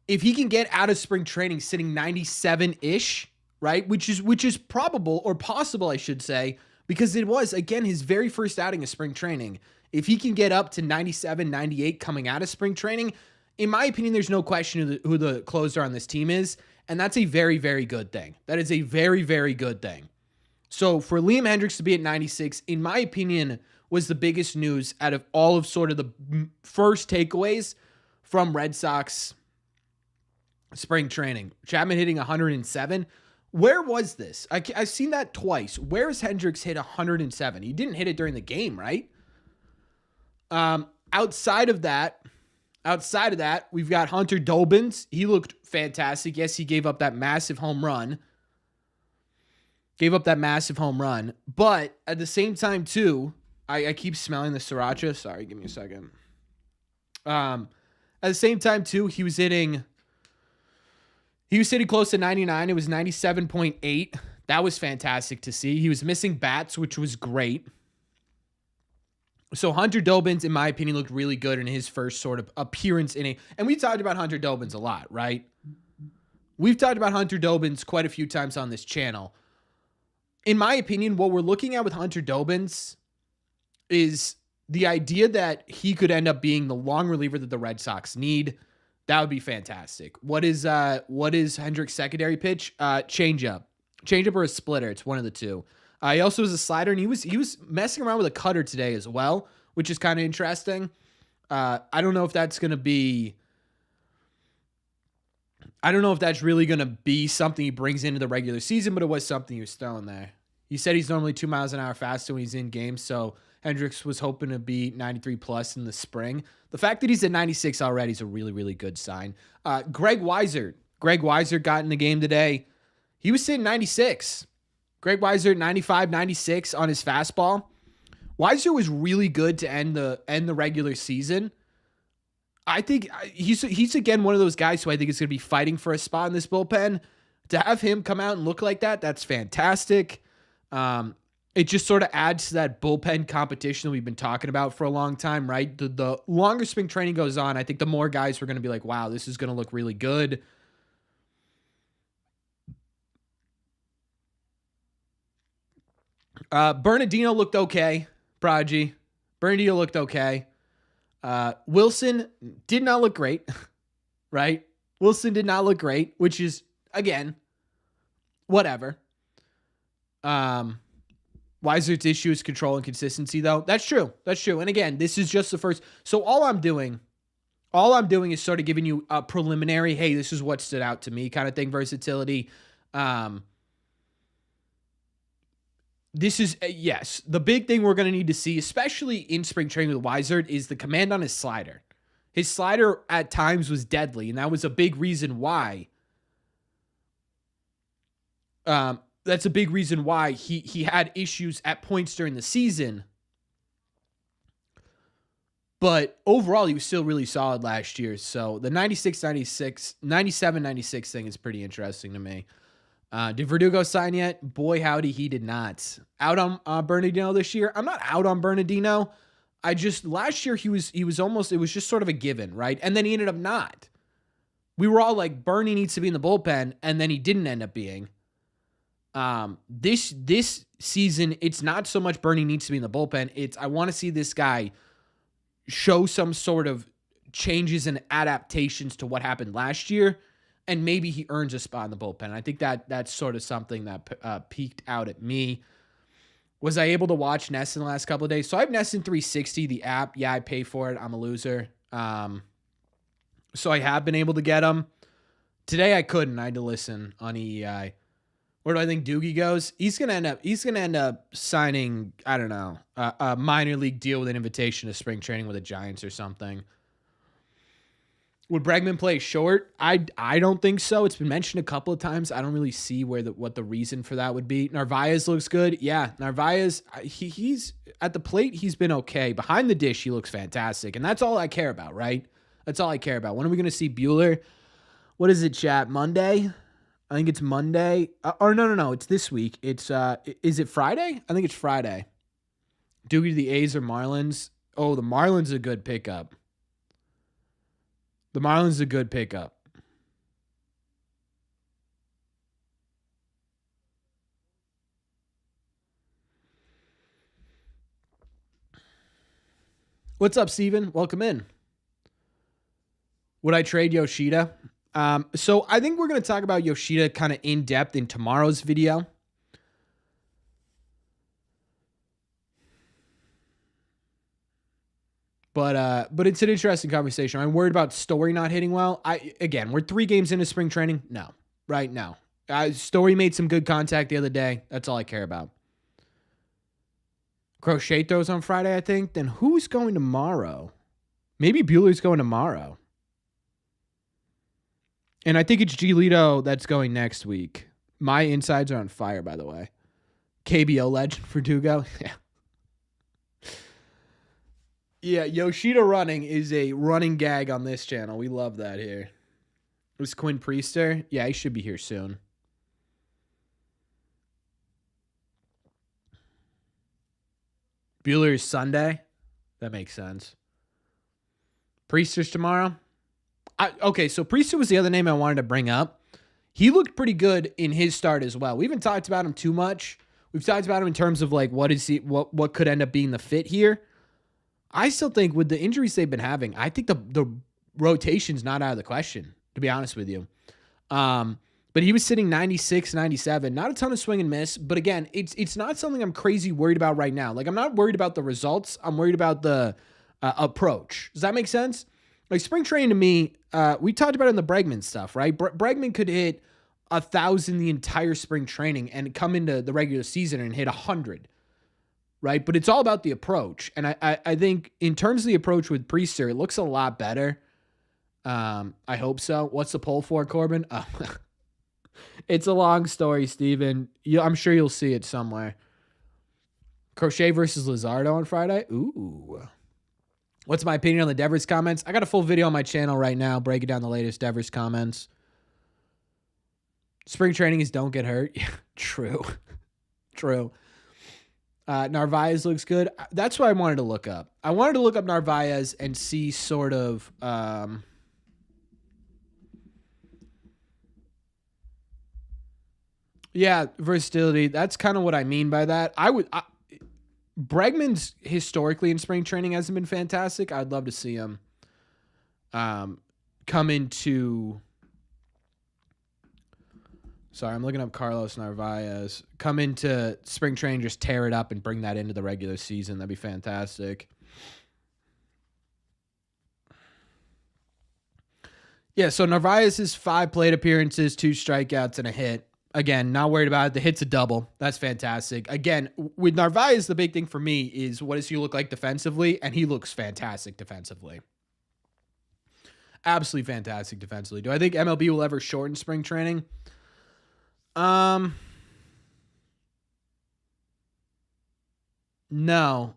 if he can get out of spring training sitting 97-ish, right? Which is probable or possible, I should say, because it was, again, his very first outing of spring training. If he can get up to 97, 98 coming out of spring training, in my opinion, there's no question who the closer on this team is. And that's a very, very good thing. That is a very, very good thing. So for Liam Hendricks to be at 96, in my opinion, was the biggest news out of all of sort of the first takeaways from Red Sox spring training. Chapman hitting 107. Where was this? I've seen that twice. Where has Hendricks hit 107? He didn't hit it during the game, right? Outside of that, we've got Hunter Dobbins. He looked fantastic. Yes, he gave up that massive home run. But at the same time, too, I keep smelling the sriracha. Sorry, give me a second. At the same time, too, he was hitting close to 99. It was 97.8. That was fantastic to see. He was missing bats, which was great. So Hunter Dobbins, in my opinion, looked really good in his first sort of appearance in and we talked about Hunter Dobbins a lot, right? We've talked about Hunter Dobbins quite a few times on this channel. In my opinion, what we're looking at with Hunter Dobbins is the idea that he could end up being the long reliever that the Red Sox need. That would be fantastic. What is Hendricks' secondary pitch? Changeup or a splitter. It's one of the two. He also has a slider, and he was messing around with a cutter today as well, which is kind of interesting. I don't know if that's really going to be something he brings into the regular season, but it was something he was throwing there. He said he's normally 2 miles an hour faster when he's in games, so Hendricks was hoping to be 93 plus in the spring. The fact that he's at 96 already is a really, really good sign. Greg Weiser got in the game today. He was sitting 96. Greg Weiser 95, 96 on his fastball. Weiser was really good to end the regular season. I think he's again one of those guys who I think is going to be fighting for a spot in this bullpen. To have him come out and look like that, that's fantastic. It just sort of adds to that bullpen competition that we've been talking about for a long time, right? The longer spring training goes on, I think the more guys are going to be like, wow, this is going to look really good. Bernardino looked okay, Prodigy. Bernardino looked okay. Wilson did not look great, right? Wilson did not look great, which is, again, whatever. Weiser's issue is control and consistency, though. That's true. That's true. And again, this is just the first. So all I'm doing is sort of giving you a preliminary, hey, this is what stood out to me kind of thing, versatility. This is, yes, the big thing we're going to need to see, especially in spring training with Weiser, is the command on his slider. His slider at times was deadly, and that was a big reason why. That's a big reason why he had issues at points during the season. But overall, he was still really solid last year. So the 97-96 thing is pretty interesting to me. Did Verdugo sign yet? Boy, howdy, he did not. Out on Bernardino this year? I'm not out on Bernardino. Last year he was almost, it was just sort of a given, right? And then he ended up not. We were all like, Bernie needs to be in the bullpen, and then he didn't end up being. This season, it's not so much Bernie needs to be in the bullpen. It's, I want to see this guy show some sort of changes and adaptations to what happened last year, and maybe he earns a spot in the bullpen. I think that's sort of something that peaked out at me. Was I able to watch Ness in the last couple of days? So I have Ness in 360, the app. Yeah, I pay for it. I'm a loser. So I have been able to get him. Today I couldn't. I had to listen on EEI. Where do I think Doogie goes? He's gonna end up signing, I don't know, a minor league deal with an invitation to spring training with the Giants or something. Would Bregman play short? I don't think so. It's been mentioned a couple of times. I don't really see what the reason for that would be. Narvaez looks good. Yeah, Narvaez, he's at the plate, he's been okay. Behind the dish, he looks fantastic. And that's all I care about, right? That's all I care about. When are we going to see Buehler? What is it, chat? Monday? I think it's Monday. No. It's this week. It's is it Friday? I think it's Friday. Doogie to the A's or Marlins? Oh, the Marlins are a good pickup. The Marlins is a good pickup. What's up, Steven? Welcome in. Would I trade Yoshida? So I think we're going to talk about Yoshida kind of in depth in tomorrow's video. But it's an interesting conversation. I'm worried about Story not hitting well. We're 3 games into spring training. No, right now. Story made some good contact the other day. That's all I care about. Crochet throws on Friday, I think. Then who's going tomorrow? Maybe Buehler's going tomorrow. And I think it's Giolito that's going next week. My insides are on fire, by the way. KBO legend for Dugo. Yeah. Yeah, Yoshida running is a running gag on this channel. We love that here. Was Quinn Priester? Yeah, he should be here soon. Buehler's Sunday? That makes sense. Priester's tomorrow? Okay, so Priester was the other name I wanted to bring up. He looked pretty good in his start as well. We haven't talked about him too much. We've talked about him in terms of like what could end up being the fit here. I still think with the injuries they've been having, I think the rotation's not out of the question, to be honest with you. But he was sitting 96, 97, not a ton of swing and miss. But again, it's not something I'm crazy worried about right now. Like, I'm not worried about the results. I'm worried about the approach. Does that make sense? Like, spring training to me, we talked about it in the Bregman stuff, right? Bregman could hit 1,000 the entire spring training and come into the regular season and hit 100. Right? But it's all about the approach. And I think in terms of the approach with Priester, it looks a lot better. I hope so. What's the poll for, Corbin? It's a long story, Steven. I'm sure you'll see it somewhere. Crochet versus Lizardo on Friday. Ooh. What's my opinion on the Devers comments? I got a full video on my channel right now breaking down the latest Devers comments. Spring training is don't get hurt. Yeah, true. True. Narvaez looks good. That's what I wanted to look up. I wanted to look up Narvaez and see sort of versatility. That's kind of what I mean by that. Bregman's historically in spring training hasn't been fantastic. I'd love to see him come into... Sorry, I'm looking up Carlos Narvaez. Come into spring training, just tear it up and bring that into the regular season. That'd be fantastic. Yeah, so Narvaez is 5 plate appearances, 2 strikeouts, and a hit. Again, not worried about it. The hit's a double. That's fantastic. Again, with Narvaez, the big thing for me is what does he look like defensively? And he looks fantastic defensively. Absolutely fantastic defensively. Do I think MLB will ever shorten spring training? No,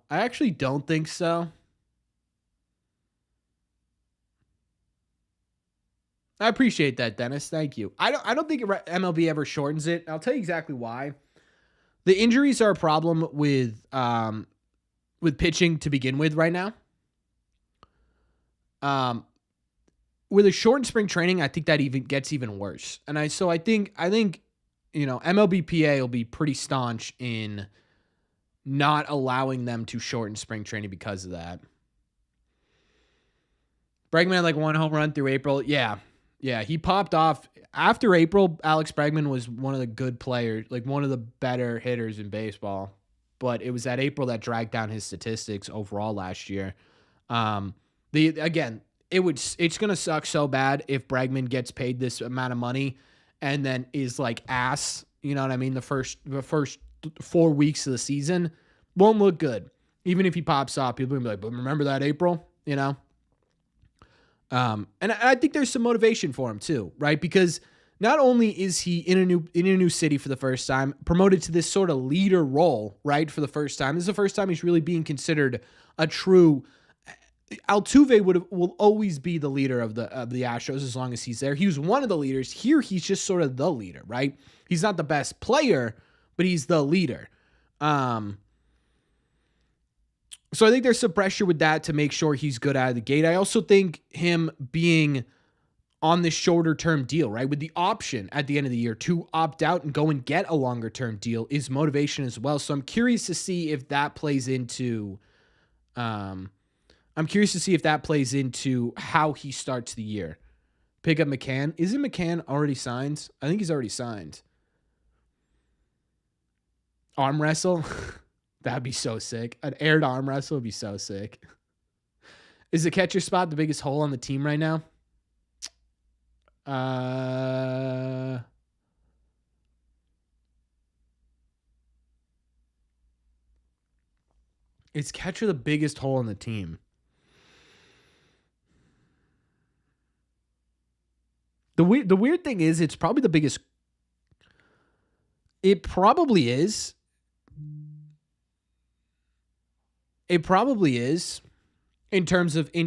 I actually don't think so. I appreciate that, Dennis. Thank you. I don't think MLB ever shortens it. I'll tell you exactly why. The injuries are a problem with pitching to begin with right now. With a shortened spring training, I think that even gets even worse. And I think MLBPA will be pretty staunch in not allowing them to shorten spring training because of that. Bregman had like 1 home run through April. Yeah, he popped off. After April, Alex Bregman was one of the good players, like one of the better hitters in baseball. But it was that April that dragged down his statistics overall last year. It's going to suck so bad if Bregman gets paid this amount of money and then is like ass, you know what I mean? The first 4 weeks of the season won't look good. Even if he pops off, people will be like, but remember that April, you know? And I think there's some motivation for him too, right? Because not only is he in a new city for the first time, promoted to this sort of leader role, right? For the first time, this is the first time he's really being considered a true. Altuve will always be the leader of the Astros as long as he's there. He was one of the leaders. Here, he's just sort of the leader, right? He's not the best player, but he's the leader. So I think there's some pressure with that to make sure he's good out of the gate. I also think him being on this shorter term deal, right, with the option at the end of the year to opt out and go and get a longer term deal is motivation as well. So I'm curious to see if that plays into how he starts the year. Pick up McCann. Isn't McCann already signed? I think he's already signed. Arm wrestle. That'd be so sick. An aired arm wrestle would be so sick. Is the catcher spot the biggest hole on the team right now? Is catcher the biggest hole on the team? The weird thing is it's probably the biggest. It probably is. It probably is in terms of either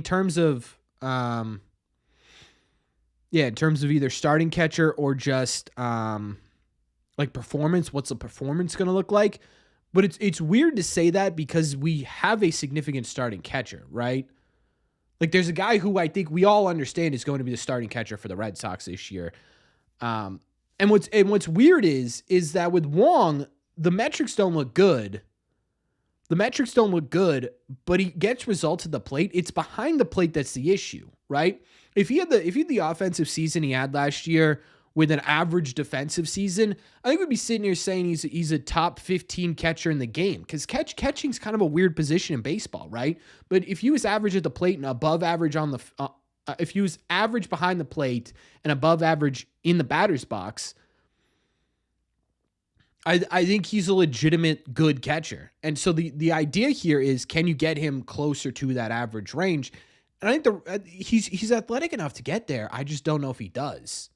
starting catcher or just like performance. What's the performance going to look like? But it's weird to say that because we have a significant starting catcher, right? Like there's a guy who I think we all understand is going to be the starting catcher for the Red Sox this year. And what's weird is that with Wong, the metrics don't look good. But he gets results at the plate. It's behind the plate that's the issue, right? If he had the offensive season he had last year with an average defensive season, I think we'd be sitting here saying he's a top 15 catcher in the game because catching's kind of a weird position in baseball, right? But if he was average at the plate and above average if he was average behind the plate and above average in the batter's box, I think he's a legitimate good catcher. And so the idea here is, can you get him closer to that average range? And I think he's athletic enough to get there. I just don't know if he does.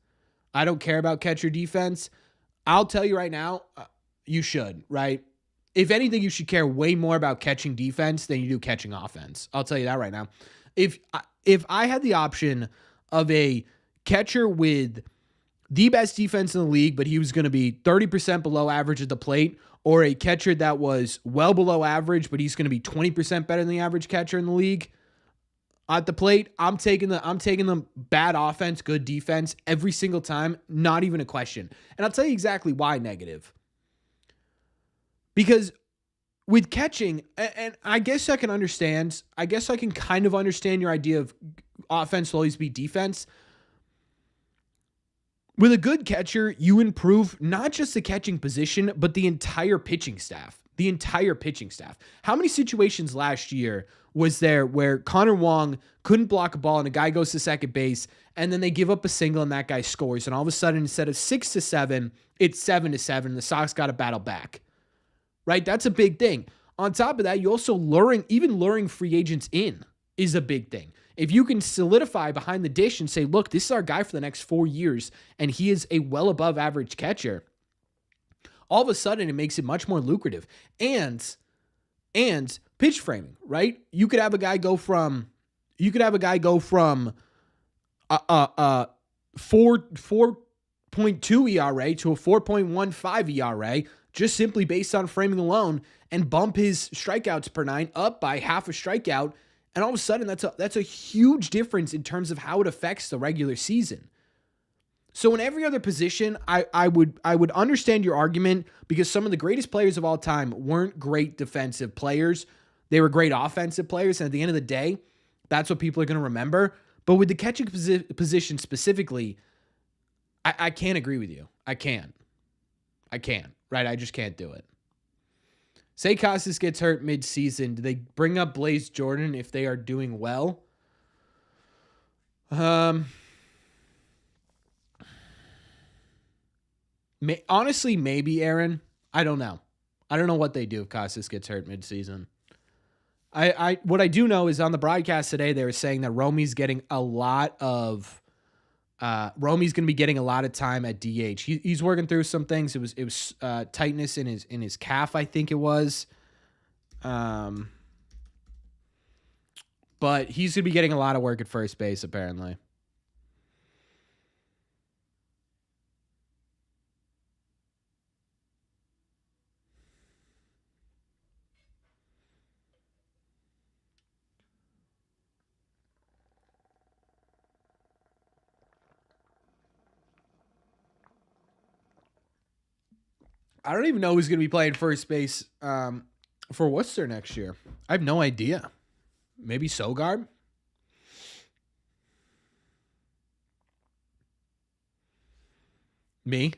I don't care about catcher defense. I'll tell you right now, you should, right? If anything, you should care way more about catching defense than you do catching offense. I'll tell you that right now. If I had the option of a catcher with the best defense in the league, but he was going to be 30% below average at the plate, or a catcher that was well below average, but he's going to be 20% better than the average catcher in the league at the plate, I'm taking the bad offense, good defense every single time, not even a question. And I'll tell you exactly why negative. Because with catching, and I guess I can kind of understand your idea of offense will always be defense. With a good catcher, you improve not just the catching position, but the entire pitching staff. The entire pitching staff. How many situations last year was there where Connor Wong couldn't block a ball and a guy goes to second base and then they give up a single and that guy scores, and all of a sudden instead of 6-7, it's 7-7. The Sox got to battle back. Right? That's a big thing. On top of that, you also luring free agents in is a big thing. If you can solidify behind the dish and say, look, this is our guy for the next 4 years, and he is a well above average catcher, all of a sudden it makes it much more lucrative. And pitch framing, right? You could have a guy go from a 4.2 ERA to a 4.15 ERA just simply based on framing alone, and bump his strikeouts per nine up by half a strikeout. And all of a sudden, that's a huge difference in terms of how it affects the regular season. So in every other position, I would understand your argument, because some of the greatest players of all time weren't great defensive players. They were great offensive players. And at the end of the day, that's what people are going to remember. But with the catching position specifically, I can't agree with you. I can't. Right? I just can't do it. Say Casetts gets hurt mid-season. Do they bring up Blaze Jordan if they are doing well? Honestly, maybe, Aaron. I don't know. I don't know what they do if Casetts gets hurt mid-season. What I do know is on the broadcast today, they were saying that Romy's getting a lot of Romy's going to be getting a lot of time at DH. He's working through some things. It was tightness in his calf, I think it was. But he's going to be getting a lot of work at first base, apparently. I don't even know who's going to be playing first base for Worcester next year. I have no idea. Maybe Sogard? Me?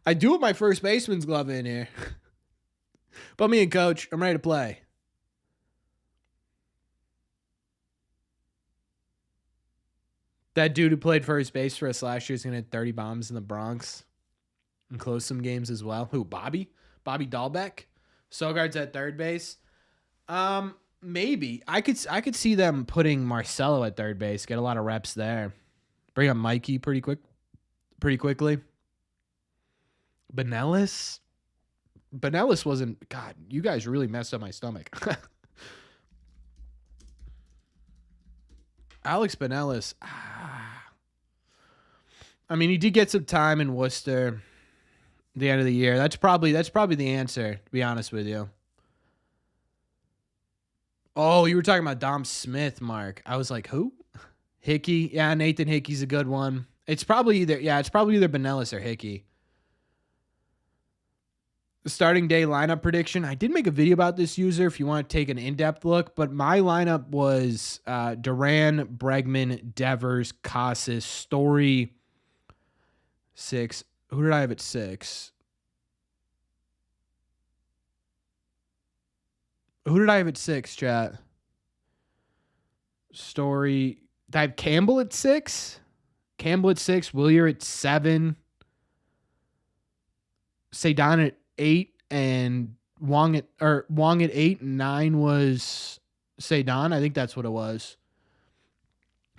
I do have my first baseman's glove in here. Put me in, coach. I'm ready to play. That dude who played first base for us last year is going to hit 30 bombs in the Bronx and close some games as well. Who, Bobby? Bobby Dahlbeck? Sogard's at third base. Maybe. I could see them putting Marcelo at third base, get a lot of reps there. Bring up Mikey pretty quickly. Benelis wasn't, God, you guys really messed up my stomach. Alex Benelis. I mean, he did get some time in Worcester at the end of the year. That's probably the answer, to be honest with you. Oh, you were talking about Dom Smith, Mark. I was like, who? Hickey. Yeah, Nathan Hickey's a good one. It's probably either Benelis or Hickey. The starting day lineup prediction. I did make a video about this user if you want to take an in-depth look, but my lineup was Duran, Bregman, Devers, Casas, Story, 6. Who did I have at 6? Who did I have at 6, chat? Story. Did I have Campbell at 6? Campbell at 6. Willier at 7. Cedon at 8 and Wong at 8 and 9 was Cedon. I think that's what it was.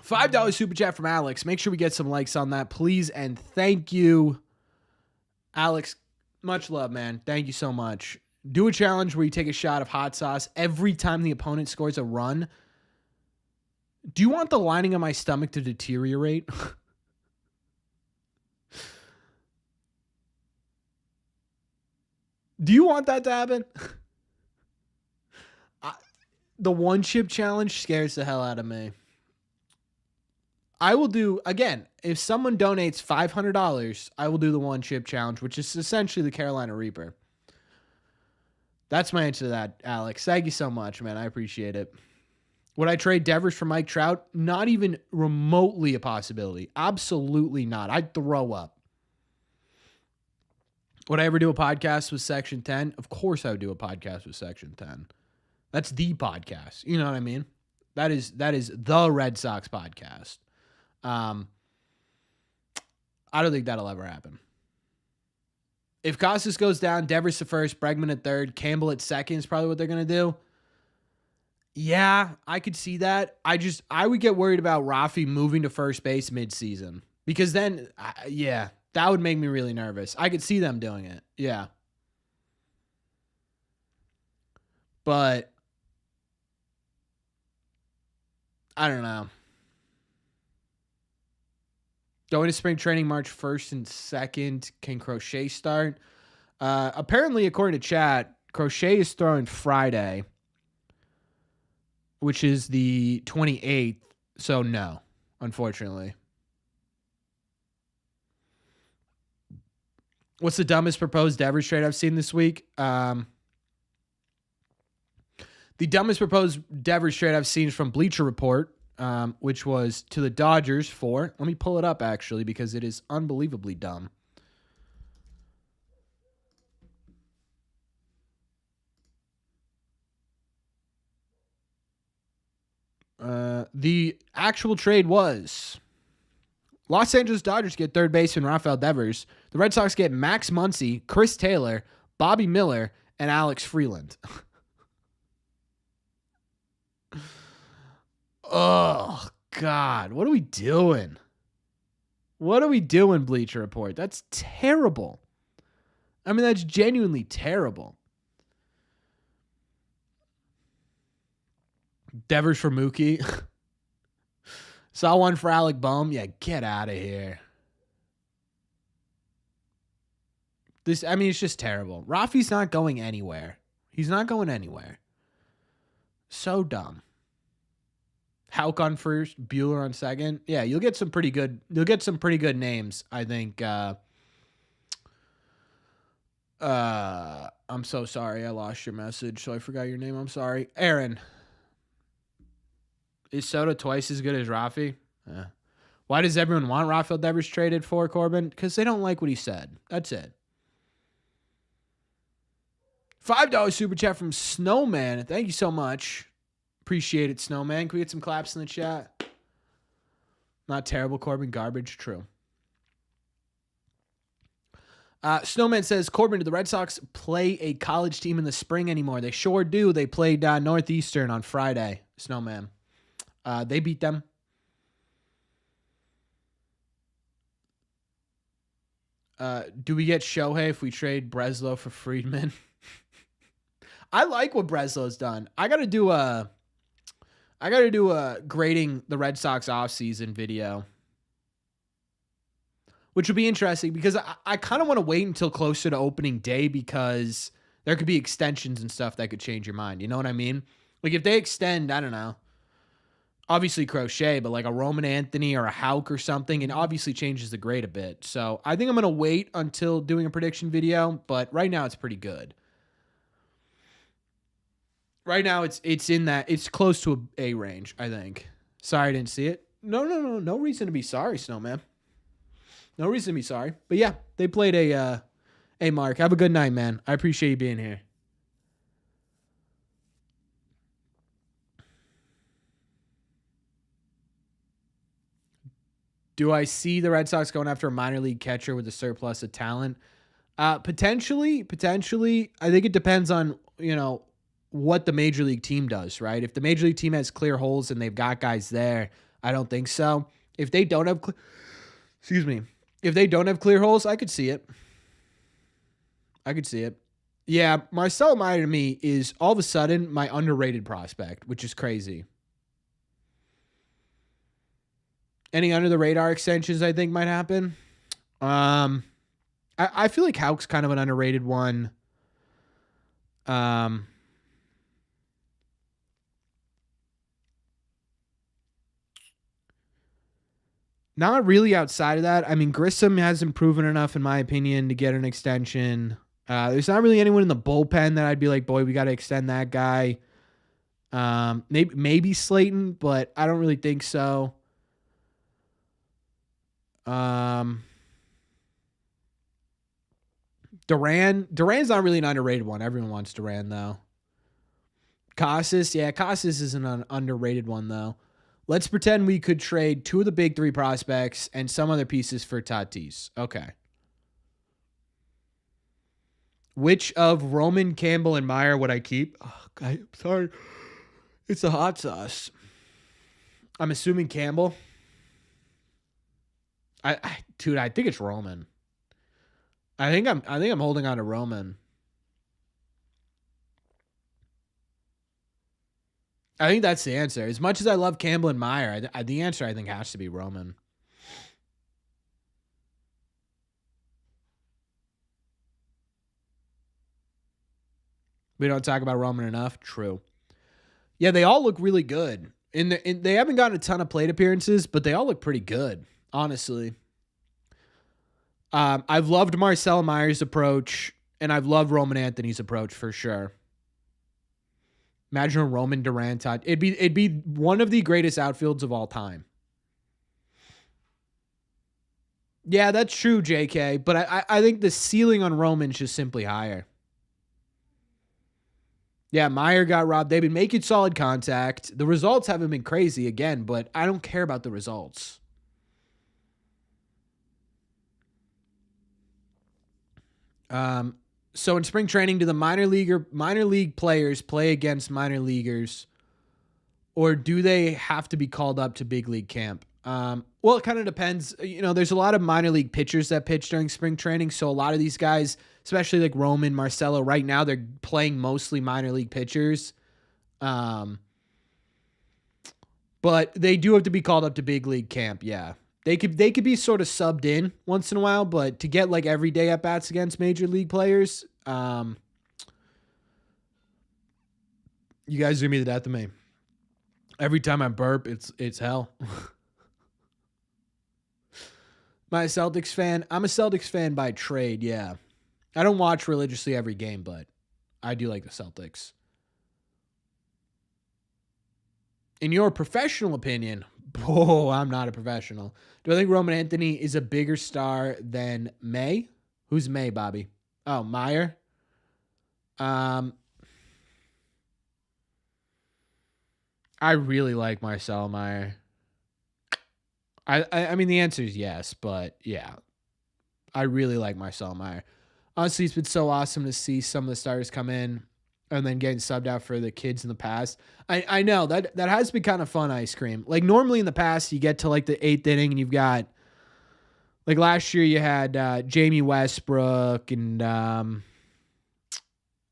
$5 super chat from Alex. Make sure we get some likes on that, please. And thank you, Alex. Much love, man. Thank you so much. Do a challenge where you take a shot of hot sauce every time the opponent scores a run. Do you want the lining of my stomach to deteriorate? Do you want that to happen? The one chip challenge scares the hell out of me. I will do, again, if someone donates $500, I will do the one chip challenge, which is essentially the Carolina Reaper. That's my answer to that, Alex. Thank you so much, man. I appreciate it. Would I trade Devers for Mike Trout? Not even remotely a possibility. Absolutely not. I'd throw up. Would I ever do a podcast with Section 10? Of course I would do a podcast with Section 10. That's the podcast. You know what I mean? That is the Red Sox podcast. I don't think that'll ever happen. If Casetts goes down, Devers to first, Bregman at third, Campbell at second is probably what they're going to do. Yeah, I could see that. I would get worried about Rafi moving to first base midseason because then, that would make me really nervous. I could see them doing it. Yeah. But I don't know. Going to spring training March 1st and 2nd. Can Crochet start? Apparently, according to chat, Crochet is throwing Friday, which is the 28th. So, no, unfortunately. What's the dumbest proposed Devers trade I've seen this week? The dumbest proposed Devers trade I've seen is from Bleacher Report, which was to the Dodgers for, let me pull it up actually because it is unbelievably dumb. The actual trade was Los Angeles Dodgers get third baseman Rafael Devers. The Red Sox get Max Muncy, Chris Taylor, Bobby Miller, and Alex Freeland. Oh, God. What are we doing? What are we doing, Bleacher Report? That's terrible. I mean, that's genuinely terrible. Devers for Mookie. Saw one for Alec Boehm. Yeah, get out of here. It's just terrible. Rafi's not going anywhere. He's not going anywhere. So dumb. Hauk on first, Bueller on second. Yeah, you'll get some pretty good names, I think. I'm so sorry. I lost your message, so I forgot your name. I'm sorry. Aaron. Is Soto twice as good as Rafi? Why does everyone want Rafael Devers traded for, Corbin? Because they don't like what he said. That's it. $5 super chat from Snowman. Thank you so much. Appreciate it, Snowman. Can we get some claps in the chat? Not terrible, Corbin. Garbage. True. Snowman says, Corbin, do the Red Sox play a college team in the spring anymore? They sure do. They played Northeastern on Friday. Snowman. They beat them. Do we get Shohei if we trade Breslow for Friedman? I like what Breslow's done. I gotta do a grading the Red Sox offseason video, which would be interesting because I kind of want to wait until closer to opening day because there could be extensions and stuff that could change your mind. You know what I mean? Like if they extend, I don't know, obviously Crochet, but like a Roman Anthony or a Hauk or something, it obviously changes the grade a bit. So I think I'm going to wait until doing a prediction video, but right now it's pretty good. Right now it's close to a range, I think. Sorry I didn't see it. No reason to be sorry, Snowman. No reason to be sorry. But yeah, they played a Mark. Have a good night, man. I appreciate you being here. Do I see the Red Sox going after a minor league catcher with a surplus of talent? Potentially. I think it depends on, what the major league team does, right? If the major league team has clear holes and they've got guys there, I don't think so. If they don't have, excuse me, if they don't have clear holes, I could see it. I could see it. Yeah, Marcelo Meyer to me is all of a sudden my underrated prospect, which is crazy. Any under the radar extensions I think might happen? I feel like Houck's kind of an underrated one. Not really outside of that. I mean, Grissom hasn't proven enough, in my opinion, to get an extension. There's not really anyone in the bullpen that I'd be like, boy, we got to extend that guy. Maybe Slayton, but I don't really think so. Duran's not really an underrated one. Everyone wants Duran, though. Casas is an underrated one, though. Let's pretend we could trade two of the big three prospects and some other pieces for Tatis. Okay. Which of Roman, Campbell, and Meyer would I keep? Oh, I'm sorry. It's a hot sauce. I'm assuming Campbell. Dude, I think it's Roman. I think I'm holding on to Roman. I think that's the answer. As much as I love Campbell and Meyer, the answer I think has to be Roman. We don't talk about Roman enough. True. Yeah, they all look really good. They haven't gotten a ton of plate appearances, but they all look pretty good, honestly. I've loved Marcelo Meyer's approach, and I've loved Roman Anthony's approach for sure. Imagine a Roman Durant. It'd be one of the greatest outfields of all time. Yeah, that's true, JK. But I think the ceiling on Roman's just simply higher. Yeah, Meyer got robbed. They've been making solid contact. The results haven't been crazy again, but I don't care about the results. So in spring training, do the minor league players play against minor leaguers, or do they have to be called up to big league camp? Well, it kind of depends. There's a lot of minor league pitchers that pitch during spring training, so a lot of these guys, especially like Roman, Marcelo, right now they're playing mostly minor league pitchers. But they do have to be called up to big league camp. Yeah. They could be sort of subbed in once in a while, but to get like every day at bats against major league players, you guys do me the death of me. Every time I burp, it's hell. I'm a Celtics fan by trade, yeah. I don't watch religiously every game, but I do like the Celtics. In your professional opinion, I'm not a professional. Do I think Roman Anthony is a bigger star than May? Who's May, Bobby? Oh, Meyer. I really like Marcelo Meyer. I mean, the answer is yes, but yeah. I really like Marcelo Meyer. Honestly, it's been so awesome to see some of the starters come in and then getting subbed out for the kids in the past. I know that has been kind of fun, Ice Cream. Like normally in the past, you get to like the 8th inning and you've got like last year you had Jamie Westbrook and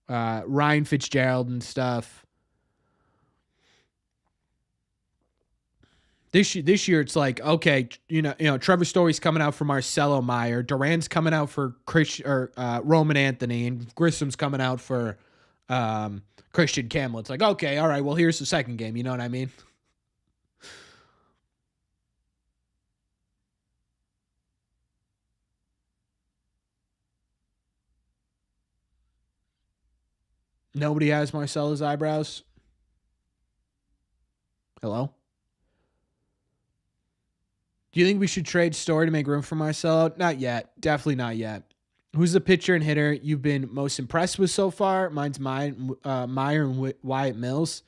Ryan Fitzgerald and stuff. This year it's like, okay, Trevor Story's coming out for Marcelo Meyer, Duran's coming out for Roman Anthony, and Grissom's coming out for Christian Campbell. It's like, okay, all right, well, here's the second game. You know what I mean? Nobody has Marcelo's eyebrows. Hello? Do you think we should trade Story to make room for Marcelo? Not yet. Definitely not yet. Who's the pitcher and hitter you've been most impressed with so far? Mine's Meyer and Wyatt Mills.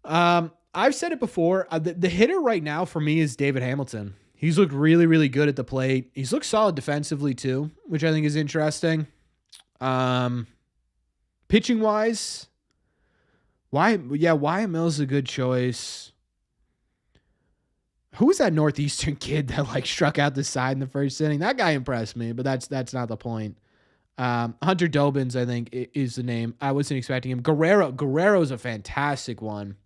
I've said it before. The hitter right now for me is David Hamilton. He's looked really, really good at the plate. He's looked solid defensively too, which I think is interesting. Pitching wise, Wyatt Mills is a good choice. Who was that Northeastern kid that like struck out the side in the first inning? That guy impressed me, but that's not the point. Hunter Dobbins, I think, is the name. I wasn't expecting him. Guerrero's a fantastic one.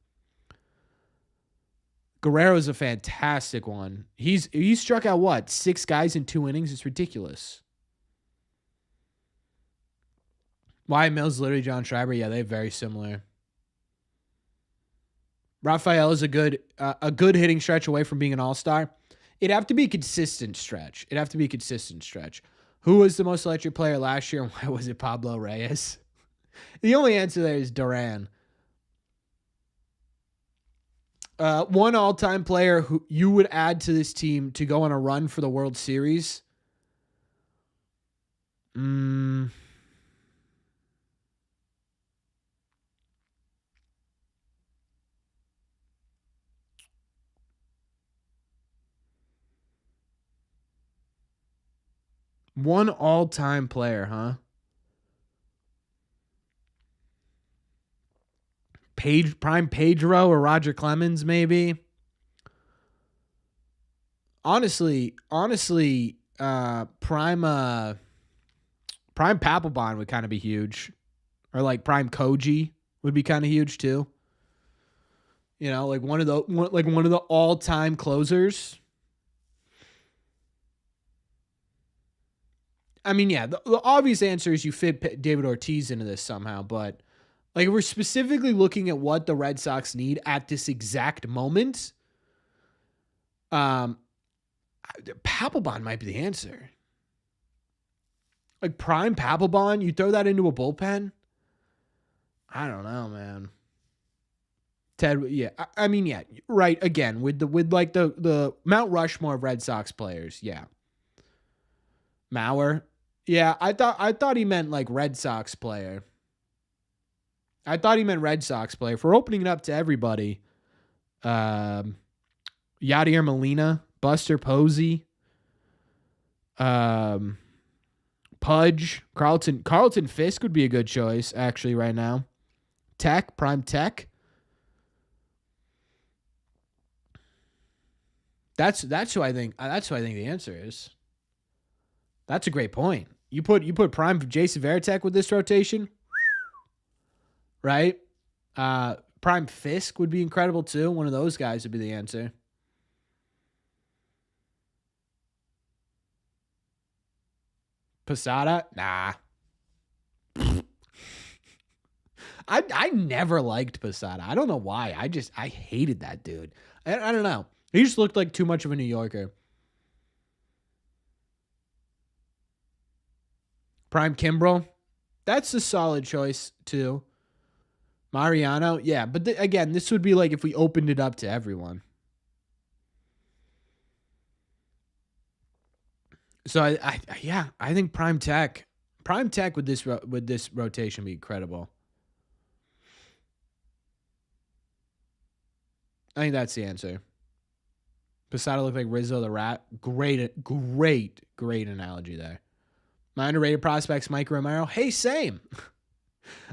Guerrero's a fantastic one. He struck out what? 6 guys in 2 innings? It's ridiculous. Wyatt Mills, literally John Schreiber. Yeah, they're very similar. Rafael is a good hitting stretch away from being an all-star. It'd have to be a consistent stretch. Who was the most electric player last year, and why was it Pablo Reyes? The only answer there is Duran. One all-time player who you would add to this team to go on a run for the World Series. One all-time player, huh? Prime Pedro or Roger Clemens, maybe. Honestly, Prime Papelbon would kind of be huge, or like Prime Koji would be kind of huge too. You know, like one of the all-time closers. I mean, yeah, the obvious answer is you fit David Ortiz into this somehow, but like if we're specifically looking at what the Red Sox need at this exact moment, Papelbon might be the answer. Like prime Papelbon, you throw that into a bullpen? I don't know, man. Ted, yeah. I mean, yeah, right, again, with the Mount Rushmore of Red Sox players, yeah. Mauer. Yeah, I thought he meant like Red Sox player. If we're opening it up to everybody, Yadier Molina, Buster Posey, Pudge, Carlton Fisk would be a good choice actually right now. Prime Tech. That's who I think. That's who I think the answer is. That's a great point. You put prime Jason Varitek with this rotation, right? Prime Fisk would be incredible too. One of those guys would be the answer. Posada? Nah. I never liked Posada. I don't know why. I hated that dude. I don't know. He just looked like too much of a New Yorker. Prime Kimbrel, that's a solid choice too. Mariano, yeah, but again, this would be like if we opened it up to everyone. So I think Prime Tech with this rotation would be incredible. I think that's the answer. Posada looked like Rizzo the Rat. Great analogy there. My underrated prospects, Mike Romero. Hey, same.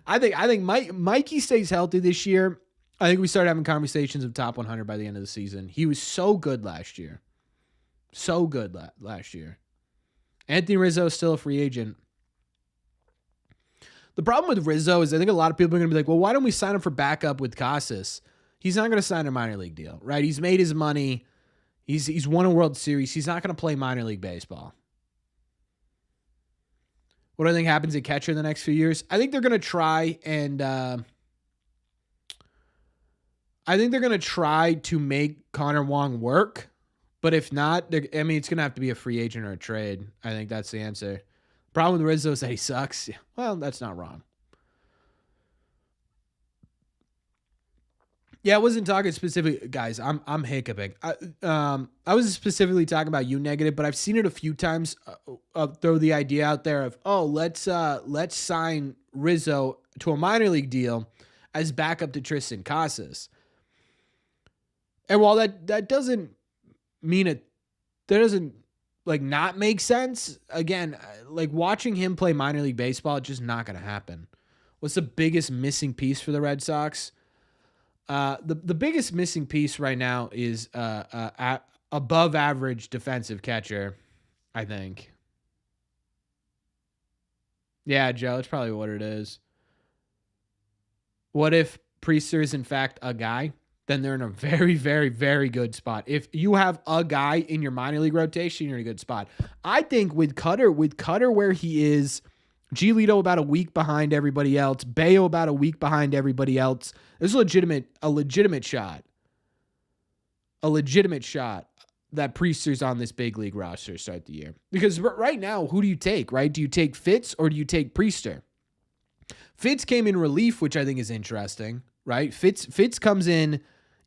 I think Mikey stays healthy this year. I think we start having conversations of top 100 by the end of the season. He was so good last year. Anthony Rizzo is still a free agent. The problem with Rizzo is I think a lot of people are going to be like, well, why don't we sign him for backup with Casetts? He's not going to sign a minor league deal, right? He's made his money. He's won a World Series. He's not going to play minor league baseball. What do I think happens at catcher in the next few years? I think they're going to try to make Connor Wong work. But if not, it's going to have to be a free agent or a trade. I think that's the answer. Problem with Rizzo is that he sucks. Well, that's not wrong. Yeah, I wasn't talking specifically, guys. I'm hiccuping. I was specifically talking about you negative, but I've seen it a few times. Throw the idea out there of, let's sign Rizzo to a minor league deal as backup to Tristan Casas. And while that doesn't mean that doesn't like not make sense. Again, like watching him play minor league baseball, it's just not going to happen. What's the biggest missing piece for the Red Sox? The biggest missing piece right now is above average defensive catcher, I think. Yeah, Joe, it's probably what it is. What if Priester is in fact a guy? Then they're in a very, very, very good spot. If you have a guy in your minor league rotation, you're in a good spot. I think with Cutter where he is, Giolito about a week behind everybody else, Bayo about a week behind everybody else. There's a legitimate shot. A legitimate shot that Priester's on this big league roster to start the year. Because right now, who do you take, right? Do you take Fitz or do you take Priester? Fitz came in relief, which I think is interesting, right? Fitz comes in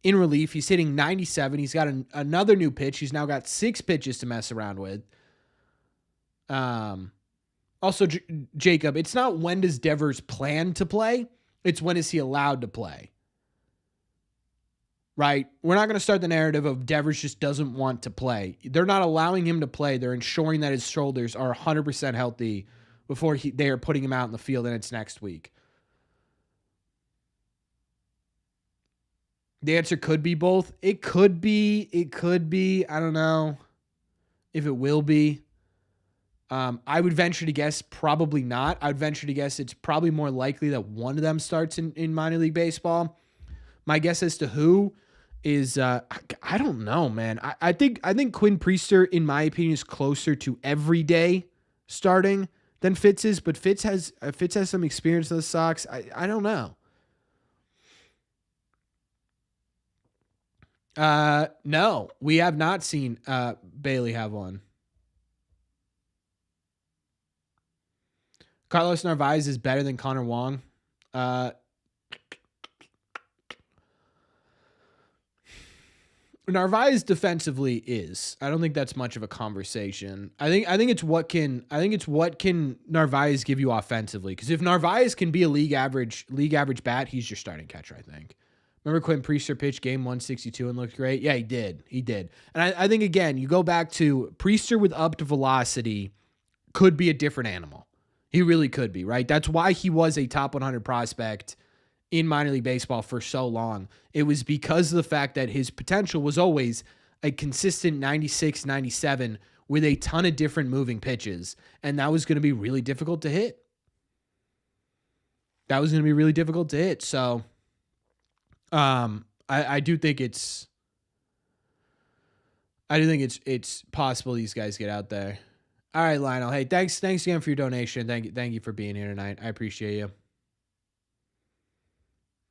relief. He's hitting 97. He's got another new pitch. He's now got 6 pitches to mess around with. Also, Jacob, it's not when does Devers plan to play. It's when is he allowed to play. Right? We're not going to start the narrative of Devers just doesn't want to play. They're not allowing him to play. They're ensuring that his shoulders are 100% healthy before they are putting him out in the field, and it's next week. The answer could be both. It could be. I don't know if it will be. I would venture to guess probably not. I would venture to guess it's probably more likely that one of them starts in minor league baseball. My guess as to who is I don't know, man. I think Quinn Priester, in my opinion, is closer to everyday starting than Fitz is, but Fitz has some experience in the Sox. I don't know. No, we have not seen Bailey have one. Carlos Narvaez is better than Connor Wong. Narvaez defensively is. I don't think that's much of a conversation. I think it's what can Narvaez give you offensively? Because if Narvaez can be a league average bat, he's your starting catcher, I think. Remember Quinn Priester pitched game 162 and looked great? Yeah, he did. And I think, again, you go back to Priester with up to velocity could be a different animal. He really could be, right? That's why he was a top 100 prospect in minor league baseball for so long. It was because of the fact that his potential was always a consistent 96, 97 with a ton of different moving pitches. And that was going to be really difficult to hit. So I do think it's possible these guys get out there. All right, Lionel. Hey, thanks again for your donation. Thank you for being here tonight. I appreciate you.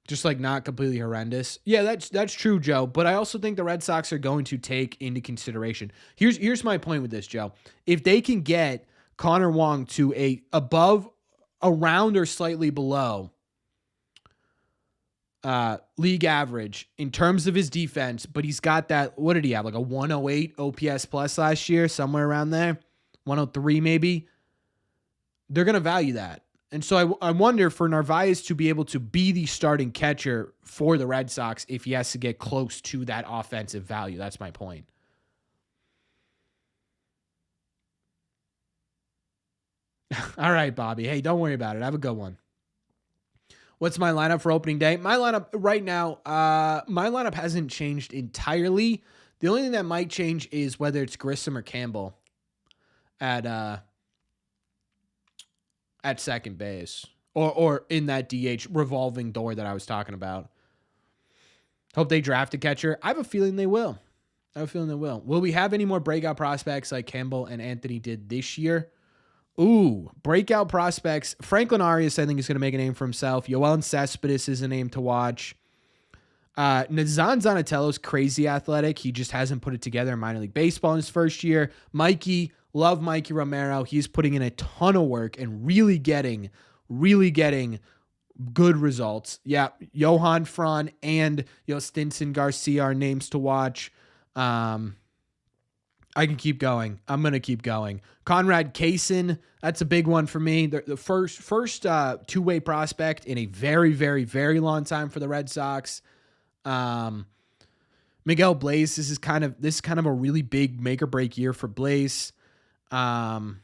Just like not completely horrendous. Yeah, that's true, Joe. But I also think the Red Sox are going to take into consideration. Here's my point with this, Joe. If they can get Connor Wong to a above, around, or slightly below league average in terms of his defense, but he's got that, what did he have? Like a 108 OPS plus last year, somewhere around there, 103 maybe. They're going to value that. And so I wonder for Narvaez to be able to be the starting catcher for the Red Sox if he has to get close to that offensive value. That's my point. All right, Bobby. Hey, don't worry about it. Have a good one. What's my lineup for opening day? My lineup right now, my lineup hasn't changed entirely. The only thing that might change is whether it's Grissom or Campbell at second base or in that DH revolving door that I was talking about. Hope they draft a catcher. I have a feeling they will. Will we have any more breakout prospects like Campbell and Anthony did this year? Ooh, breakout prospects. Franklin Arias, I think, is going to make a name for himself. Yoel Cespedes is a name to watch. Nazan Zanatello's crazy athletic. He just hasn't put it together in minor league baseball in his first year. Mikey, love Mikey Romero. He's putting in a ton of work and really getting good results. Yeah, Johan Fran and Stinson Garcia are names to watch. I can keep going. I'm going to keep going. Conrad Kaysen, that's a big one for me. The first two-way prospect in a very, very, very long time for the Red Sox. Miguel Blaze, this is kind of a really big make or break year for Blaze. Peyton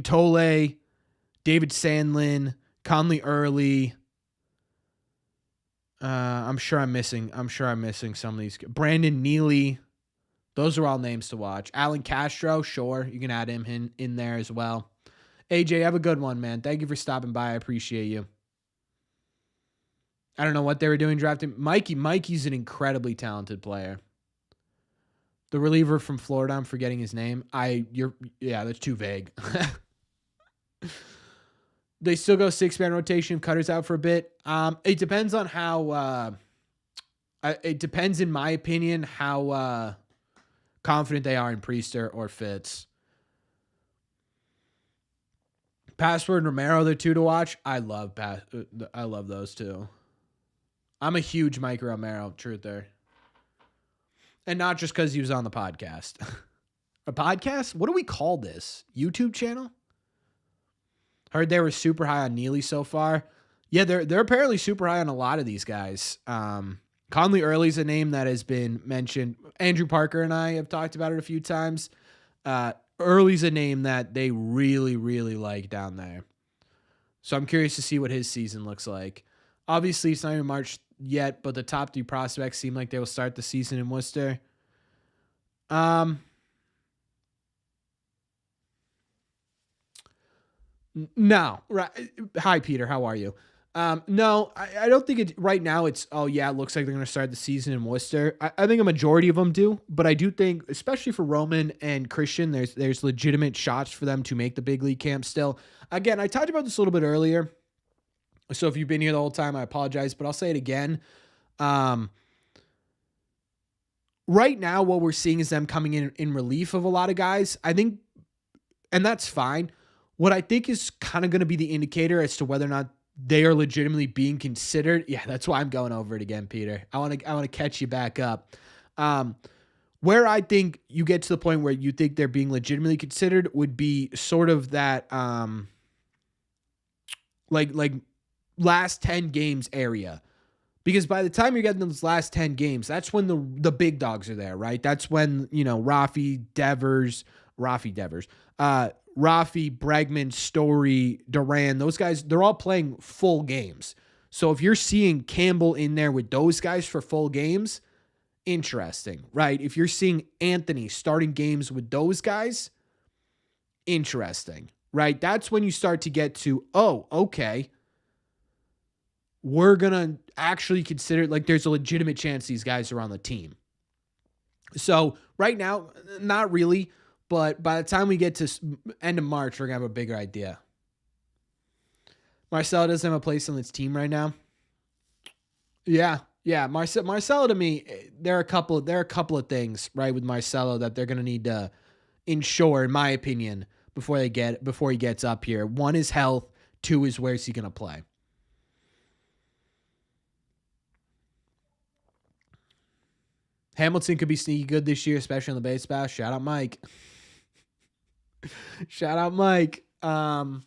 Tole, David Sandlin, Conley Early. I'm sure I'm missing some of these. Brandon Neely. Those are all names to watch. Alan Castro, sure. You can add him in there as well. AJ, have a good one, man. Thank you for stopping by. I appreciate you. I don't know what they were doing drafting. Mikey's an incredibly talented player. The reliever from Florida, I'm forgetting his name. That's too vague. They still go 6-man rotation, Cutter's out for a bit. It depends on how it depends, in my opinion, how confident they are in Priester or Fitz. Password and Romero, they're two to watch. I love those two. I'm a huge Mike Romero truther. And not just because he was on the podcast. A podcast? What do we call this? YouTube channel? Heard they were super high on Neely so far. Yeah, they're apparently super high on a lot of these guys. Conley Early's a name that has been mentioned. Andrew Parker and I have talked about it a few times. Early's a name that they really, really like down there. So I'm curious to see what his season looks like. Obviously, it's not even March yet, but the top 3 prospects seem like they will start the season in Worcester. No. Right. Hi, Peter. How are you? No, I don't think it right now. It looks like they're going to start the season in Worcester. I think a majority of them do, but I do think, especially for Roman and Christian, there's legitimate shots for them to make the big league camp still. Again, I talked about this a little bit earlier, so if you've been here the whole time, I apologize, but I'll say it again. Right now, what we're seeing is them coming in relief of a lot of guys. I think, and that's fine. What I think is kind of going to be the indicator as to whether or not they are legitimately being considered. Yeah, that's why I'm going over it again, Peter. I want to catch you back up. Where I think you get to the point where you think they're being legitimately considered would be sort of that like last 10 games area. Because by the time you're getting those last 10 games, that's when the big dogs are there, right? That's when, Rafi Devers, Bregman, Story, Duran, those guys, they're all playing full games. So if you're seeing Campbell in there with those guys for full games, interesting, right? If you're seeing Anthony starting games with those guys, interesting, right? That's when you start to get to, oh, okay, we're going to actually consider, like, there's a legitimate chance these guys are on the team. So right now, not really. But by the time we get to end of March, we're going to have a bigger idea. Marcelo doesn't have a place on this team right now. Yeah. Marcelo, to me, there are a couple of things, right, with Marcelo that they're going to need to ensure, in my opinion, before he gets up here. 1 is health. 2 is where's he going to play. Hamilton could be sneaky good this year, especially on the base pass. Shout out Mike. Shout out Mike. Yeah,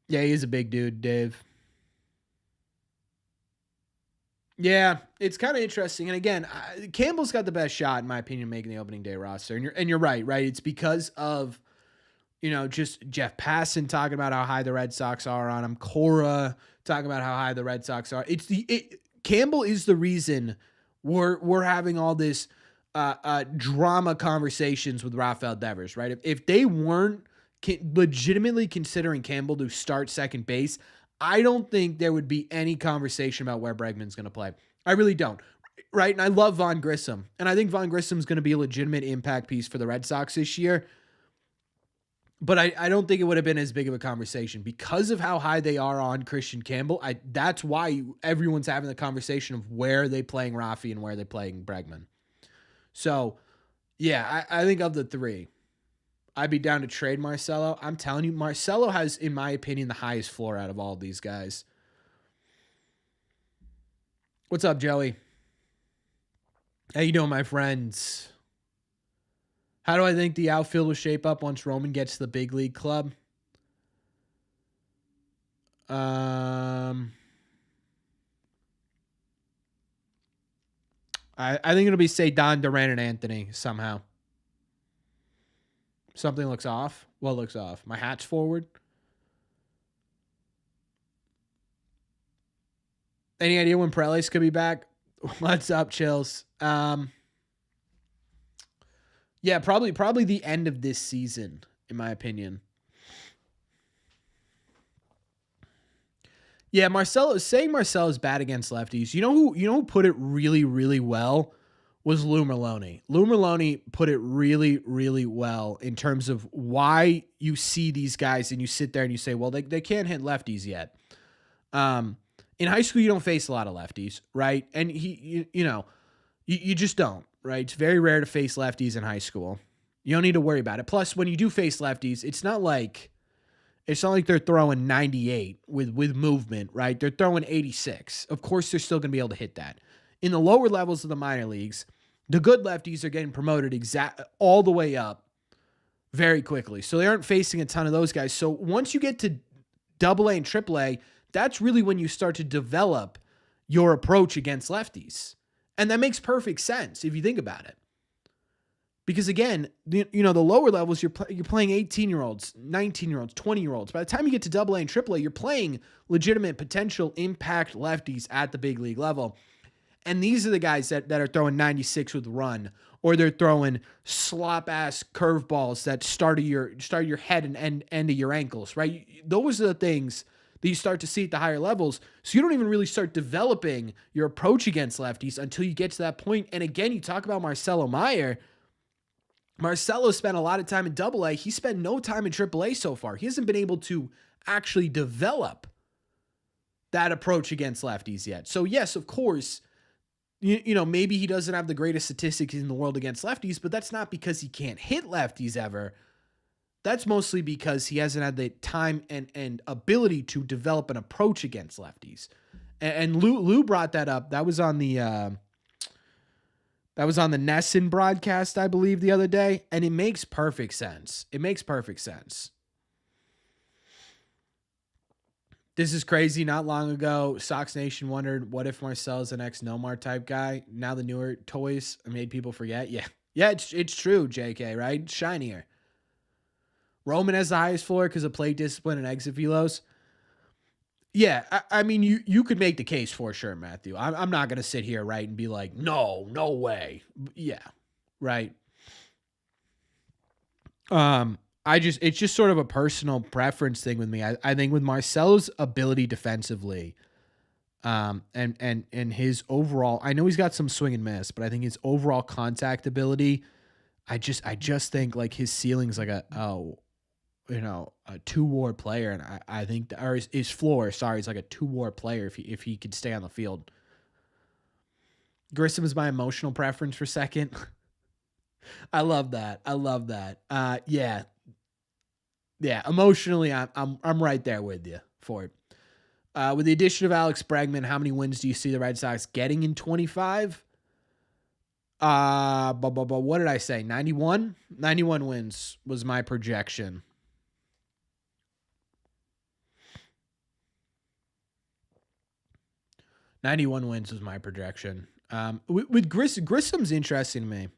he's a big dude, Dave. Yeah, it's kind of interesting. And again, Campbell's got the best shot, in my opinion, making the opening day roster. And you're right? It's because of, just Jeff Passan talking about how high the Red Sox are on him. Cora talking about how high the Red Sox are. Campbell is the reason we're having all this drama conversations with Rafael Devers, right? If they weren't legitimately considering Campbell to start second base, I don't think there would be any conversation about where Bregman's going to play. I really don't, right? And I love Vaughn Grissom, and I think Vaughn Grissom's going to be a legitimate impact piece for the Red Sox this year. But I don't think it would have been as big of a conversation because of how high they are on Christian Campbell. That's why everyone's having the conversation of where are they playing Rafi and where are they playing Bregman. So, yeah, I think of the 3, I'd be down to trade Marcelo. I'm telling you, Marcelo has, in my opinion, the highest floor out of all of these guys. What's up, Joey? How you doing, my friends? How do I think the outfield will shape up once Roman gets to the big league club? I think it'll be, say, Don, Duran, and Anthony somehow. Something looks off. What looks off? My hat's forward. Any idea when Prellis could be back? What's up, Chills? Yeah, probably the end of this season, in my opinion. Yeah, saying Marcelo is bad against lefties. You know who put it really, really well was Lou Merlone. Lou Merlone put it really, really well in terms of why you see these guys and you sit there and you say, well, they can't hit lefties yet. In high school, you don't face a lot of lefties, right? And you just don't, right? It's very rare to face lefties in high school. You don't need to worry about it. Plus, when you do face lefties, it's not like they're throwing 98 with movement, right? They're throwing 86. Of course, they're still going to be able to hit that. In the lower levels of the minor leagues, the good lefties are getting promoted all the way up very quickly. So they aren't facing a ton of those guys. So once you get to AA and AAA, that's really when you start to develop your approach against lefties. And that makes perfect sense if you think about it. Because again, the lower levels, you're playing 18-year-olds, 19-year-olds, 20-year-olds. By the time you get to AA and AAA, you're playing legitimate potential impact lefties at the big league level. And these are the guys that are throwing 96 with run, or they're throwing slop-ass curveballs that start your head and end of your ankles, right? Those are the things that you start to see at the higher levels. So you don't even really start developing your approach against lefties until you get to that point. And again, you talk about Marcelo Meyer. Marcelo spent a lot of time in AA. He spent no time in AAA so far. He hasn't been able to actually develop that approach against lefties yet. So yes, of course, maybe he doesn't have the greatest statistics in the world against lefties, but that's not because he can't hit lefties ever. That's mostly because he hasn't had the time and ability to develop an approach against lefties. And Lou brought that up. That was on the Nesson broadcast, I believe, the other day, and it makes perfect sense. It makes perfect sense. This is crazy. Not long ago, Sox Nation wondered, what if Marcel's the next Nomar type guy? Now the newer toys made people forget. Yeah, it's true, JK, right? It's shinier. Roman has the highest floor because of plate discipline and exit velos. Yeah, I mean, you could make the case for sure, Matthew. I'm not going to sit here, right, and be like, no way. Yeah, right. It's just sort of a personal preference thing with me. I think with Marcelo's ability defensively, and his overall, I know he's got some swing and miss, but I think his overall contact ability, I just think like his ceiling's like a 2-WAR player, and I think, or his floor, sorry, is like a 2-WAR player if he could stay on the field. Grissom is my emotional preference for second. I love that. Yeah. Emotionally, I'm right there with you for it. With the addition of Alex Bregman, how many wins do you see the Red Sox getting in 25? But what did I say? 91? 91 wins was my projection. 91 wins was my projection. With Grissom's interesting to me.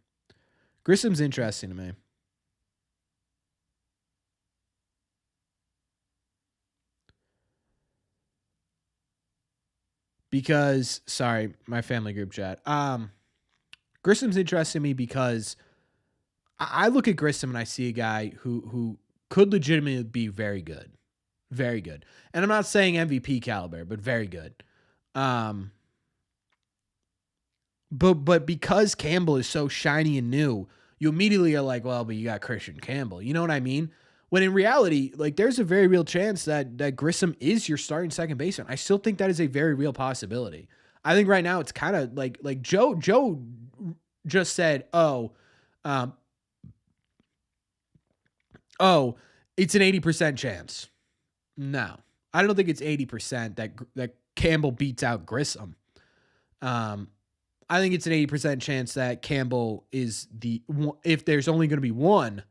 Because, sorry, my family group chat. Grissom's interesting to me because I look at Grissom and I see a guy who could legitimately be very good. Very good. And I'm not saying MVP caliber, but very good. But because Campbell is so shiny and new, you immediately are like, well, but you got Christian Campbell. You know what I mean? When in reality, like there's a very real chance that Grissom is your starting second baseman. I still think that is a very real possibility. I think right now it's kind of like Joe just said, it's an 80% chance. No, I don't think it's 80% that Campbell beats out Grissom. I think it's an 80% chance that Campbell is if there's only going to be one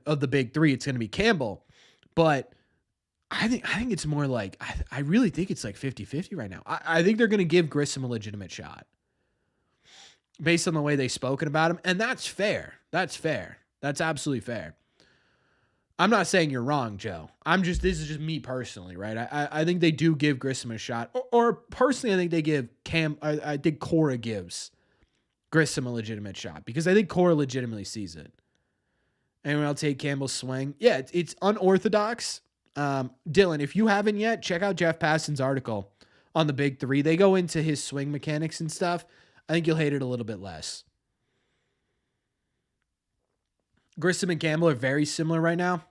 of the big three, it's going to be Campbell. But I think it's more like, I really think it's like 50-50 right now. I think they're going to give Grissom a legitimate shot based on the way they've spoken about him. And that's fair. That's absolutely fair. I'm not saying you're wrong, Joe. This is just me personally, right? I think they do give Grissom a shot. Or personally, I think they give I think Cora gives Grissom a legitimate shot because I think Cora legitimately sees it. Anyone else take Campbell's swing? Yeah, it's unorthodox. Dylan, if you haven't yet, check out Jeff Passan's article on the Big Three. They go into his swing mechanics and stuff. I think you'll hate it a little bit less. Grissom and Campbell are very similar right now.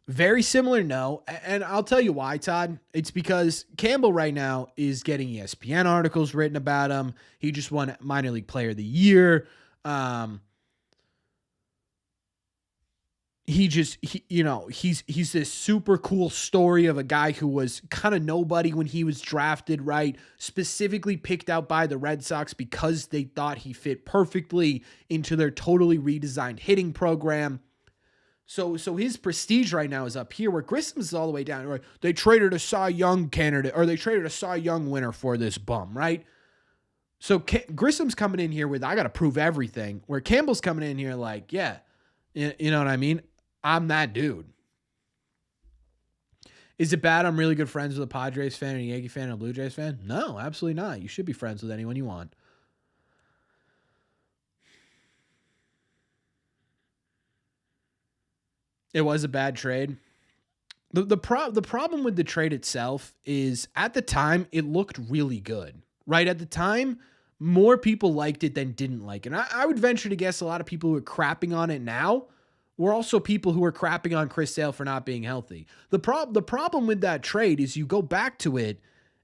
Very similar, no. And I'll tell you why, Todd. It's because Campbell right now is getting ESPN articles written about him. He just won Minor League Player of the Year. He's this super cool story of a guy who was kind of nobody when he was drafted, right? Specifically picked out by the Red Sox because they thought he fit perfectly into their totally redesigned hitting program. So his prestige right now is up here where Grissom's is all the way down. Right? They traded a Cy Young candidate or they traded a Cy Young winner for this bum, right? So Grissom's coming in here with, I got to prove everything, where Campbell's coming in here like, yeah, you know what I mean? I'm that dude. Is it bad I'm really good friends with a Padres fan and a Yankee fan and a Blue Jays fan? No, absolutely not. You should be friends with anyone you want. It was a bad trade. The problem with the trade itself is at the time, it looked really good. Right at the time, more people liked it than didn't like it. And I would venture to guess a lot of people who are crapping on it now were also people who are crapping on Chris Sale for not being healthy. The problem with that trade is you go back to it,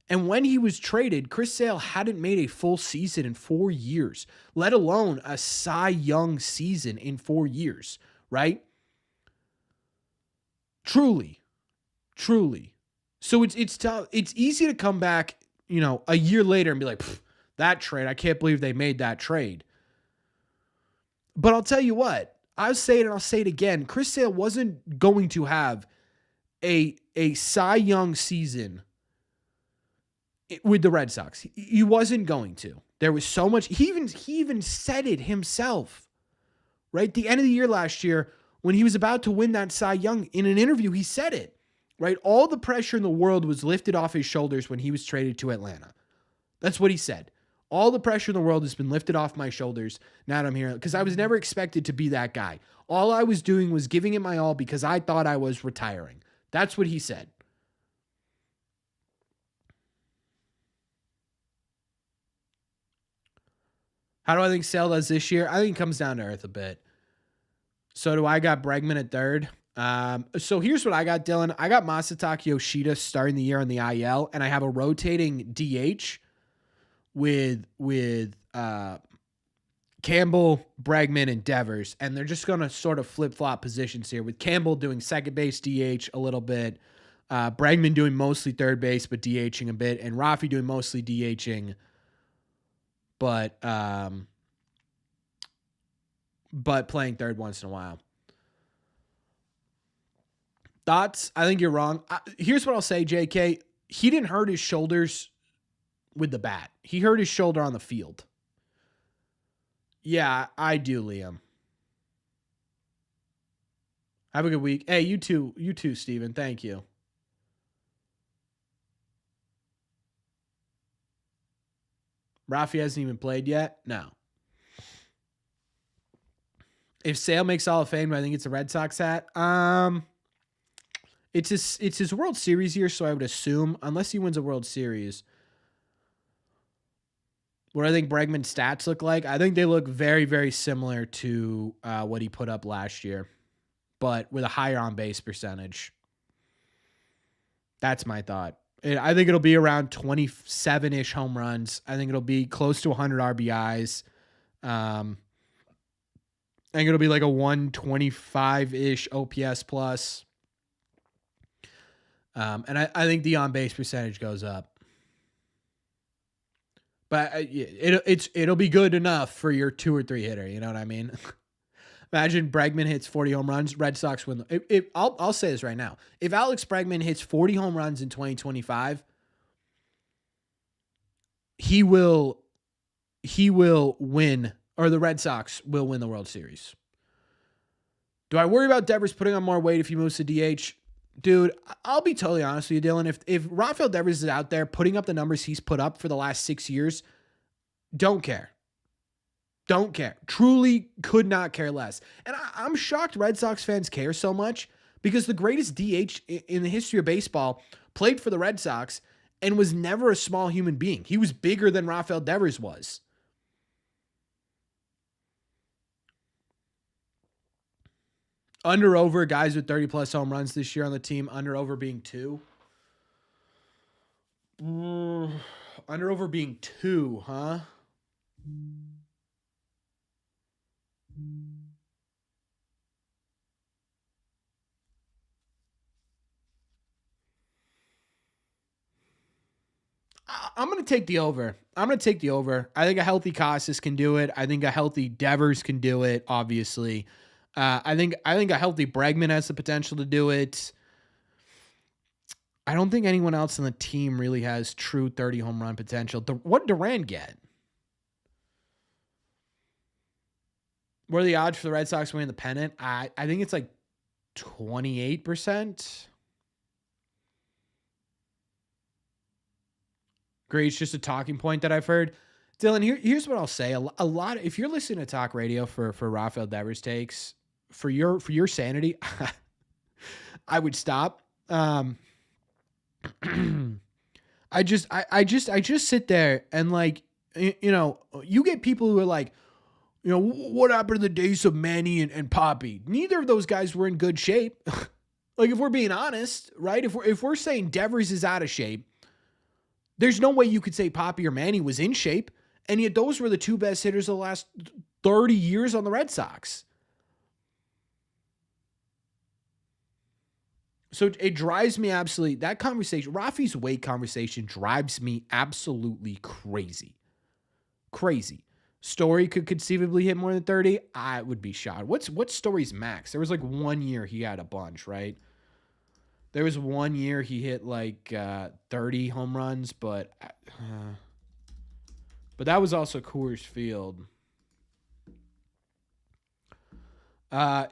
and when he was traded, Chris Sale hadn't made a full season in 4 years, let alone a Cy Young season in 4 years, right? Truly. So it's tough. It's easy to come back, a year later and be like, that trade, I can't believe they made that trade. But I'll tell you what, I'll say it and I'll say it again. Chris Sale wasn't going to have a Cy Young season with the Red Sox. He wasn't going to. There was so much. He even said it himself, right? At the end of the year last year, when he was about to win that Cy Young, in an interview, he said it, right? All the pressure in the world was lifted off his shoulders when he was traded to Atlanta. That's what he said. All the pressure in the world has been lifted off my shoulders now that I'm here, because I was never expected to be that guy. All I was doing was giving it my all because I thought I was retiring. That's what he said. How do I think Sale does this year? I think it comes down to earth a bit. So do I got Bregman at third? So here's what I got, Dylan. I got Masataka Yoshida starting the year on the IL, and I have a rotating DH with Campbell, Bregman, and Devers, and they're just going to sort of flip-flop positions here, with Campbell doing second base DH a little bit, Bregman doing mostly third base but DHing a bit, and Rafi doing mostly DHing but playing third once in a while. Thoughts? I think you're wrong. Here's what I'll say, JK. He didn't hurt his shoulders with the bat. He hurt his shoulder on the field. Yeah, I do, Liam. Have a good week. Hey, you too, Steven. Thank you. Rafi hasn't even played yet? No. If Sale makes Hall of Fame, I think it's a Red Sox hat. It's his World Series year, so I would assume, unless he wins a World Series. What I think Bregman's stats look like, I think they look very, very similar to what he put up last year, but with a higher on-base percentage. That's my thought. I think it'll be around 27-ish home runs. I think it'll be close to 100 RBIs. I think it'll be like a 125-ish OPS plus. And I think the on-base percentage goes up. But it'll be good enough for your 2 or 3 hitter. You know what I mean? Imagine Bregman hits 40 home runs. Red Sox win. I'll say this right now. If Alex Bregman hits 40 home runs in 2025, he will win, or the Red Sox will win the World Series. Do I worry about Devers putting on more weight if he moves to DH? Dude, I'll be totally honest with you, Dylan. If Rafael Devers is out there putting up the numbers he's put up for the last 6 years, don't care. Don't care. Truly could not care less. And I'm shocked Red Sox fans care so much because the greatest DH in the history of baseball played for the Red Sox and was never a small human being. He was bigger than Rafael Devers was. Under over guys with 30 plus home runs this year on the team. Under over being 2. Under over being 2, huh? I'm going to take the over. I think a healthy Casetts can do it. I think a healthy Devers can do it, obviously. I think a healthy Bregman has the potential to do it. I don't think anyone else on the team really has true 30 home run potential. What did Duran get? What are the odds for the Red Sox winning the pennant? I think it's like 28%. Great. It's just a talking point that I've heard. Dylan, here's what I'll say. A lot. If you're listening to talk radio for Rafael Devers takes, for your sanity, I would stop. I just sit there and like, you get people who are like, what happened to the days of Manny and Poppy? Neither of those guys were in good shape. Like, if we're being honest, right? If we're saying Devers is out of shape, there's no way you could say Poppy or Manny was in shape. And yet those were the two best hitters of the last 30 years on the Red Sox. So it drives me absolutely, that conversation, Rafi's weight conversation drives me absolutely crazy. Crazy. Story could conceivably hit more than 30. I would be shocked. What's Story's max? There was like 1 year he had a bunch, right? There was 1 year he hit like 30 home runs, but that was also Coors Field.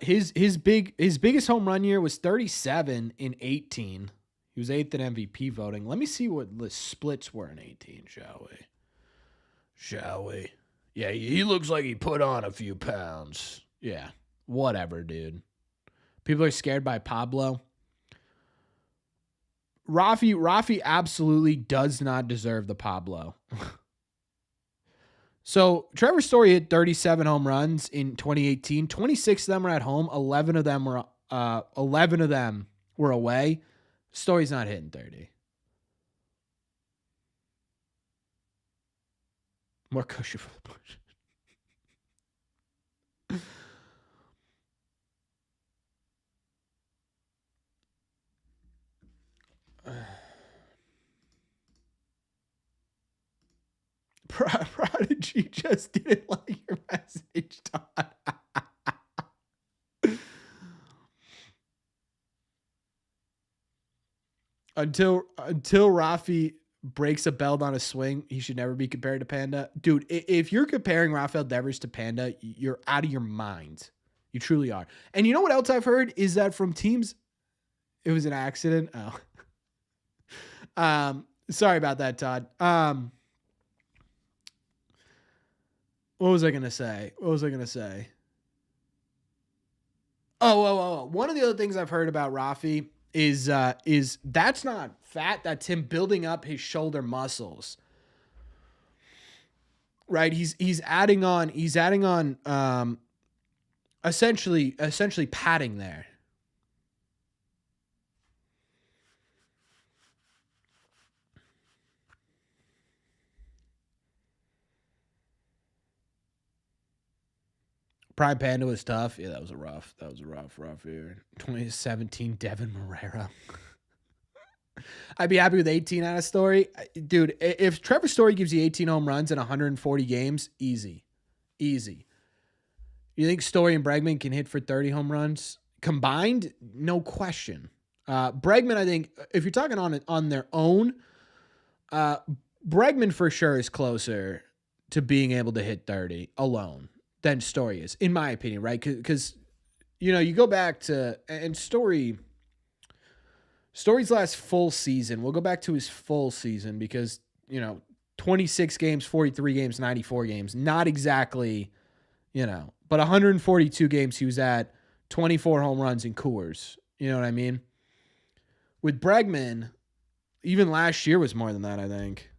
His biggest home run year was 37 in 18. He was 8th in MVP voting. Let me see what the splits were in 18, shall we? Yeah, he looks like he put on a few pounds. Yeah, whatever, dude. People are scared by Pablo. Rafi absolutely does not deserve the Pablo. So Trevor Story hit 37 home runs in 2018. 26 of them were at home. 11 of them were away. Story's not hitting 30. More cushion for the push. Prodigy just didn't like your message, Todd. Until Rafi breaks a belt on a swing, he should never be compared to Panda. Dude, if you're comparing Rafael Devers to Panda, you're out of your mind. You truly are. And you know what else I've heard is that from teams, it was an accident. Oh. Sorry about that, Todd. What was I going to say? Oh. One of the other things I've heard about Rafi is that's not fat. That's him building up his shoulder muscles. Right. He's adding on essentially padding there. Prime Panda was tough. Yeah, that was a rough year. 2017 Devin Marrera. I'd be happy with 18 out of Story. Dude, if Trevor Story gives you 18 home runs in 140 games, easy. You think Story and Bregman can hit for 30 home runs combined? No question. Bregman, I think, if you're talking on their own, Bregman for sure is closer to being able to hit 30 alone than Story is, in my opinion, right? Because you go back to and Story's last full season. We'll go back to his full season because, 26 games, 43 games, 94 games. Not exactly, but 142 games he was at, 24 home runs in Coors. You know what I mean? With Bregman, even last year was more than that, I think.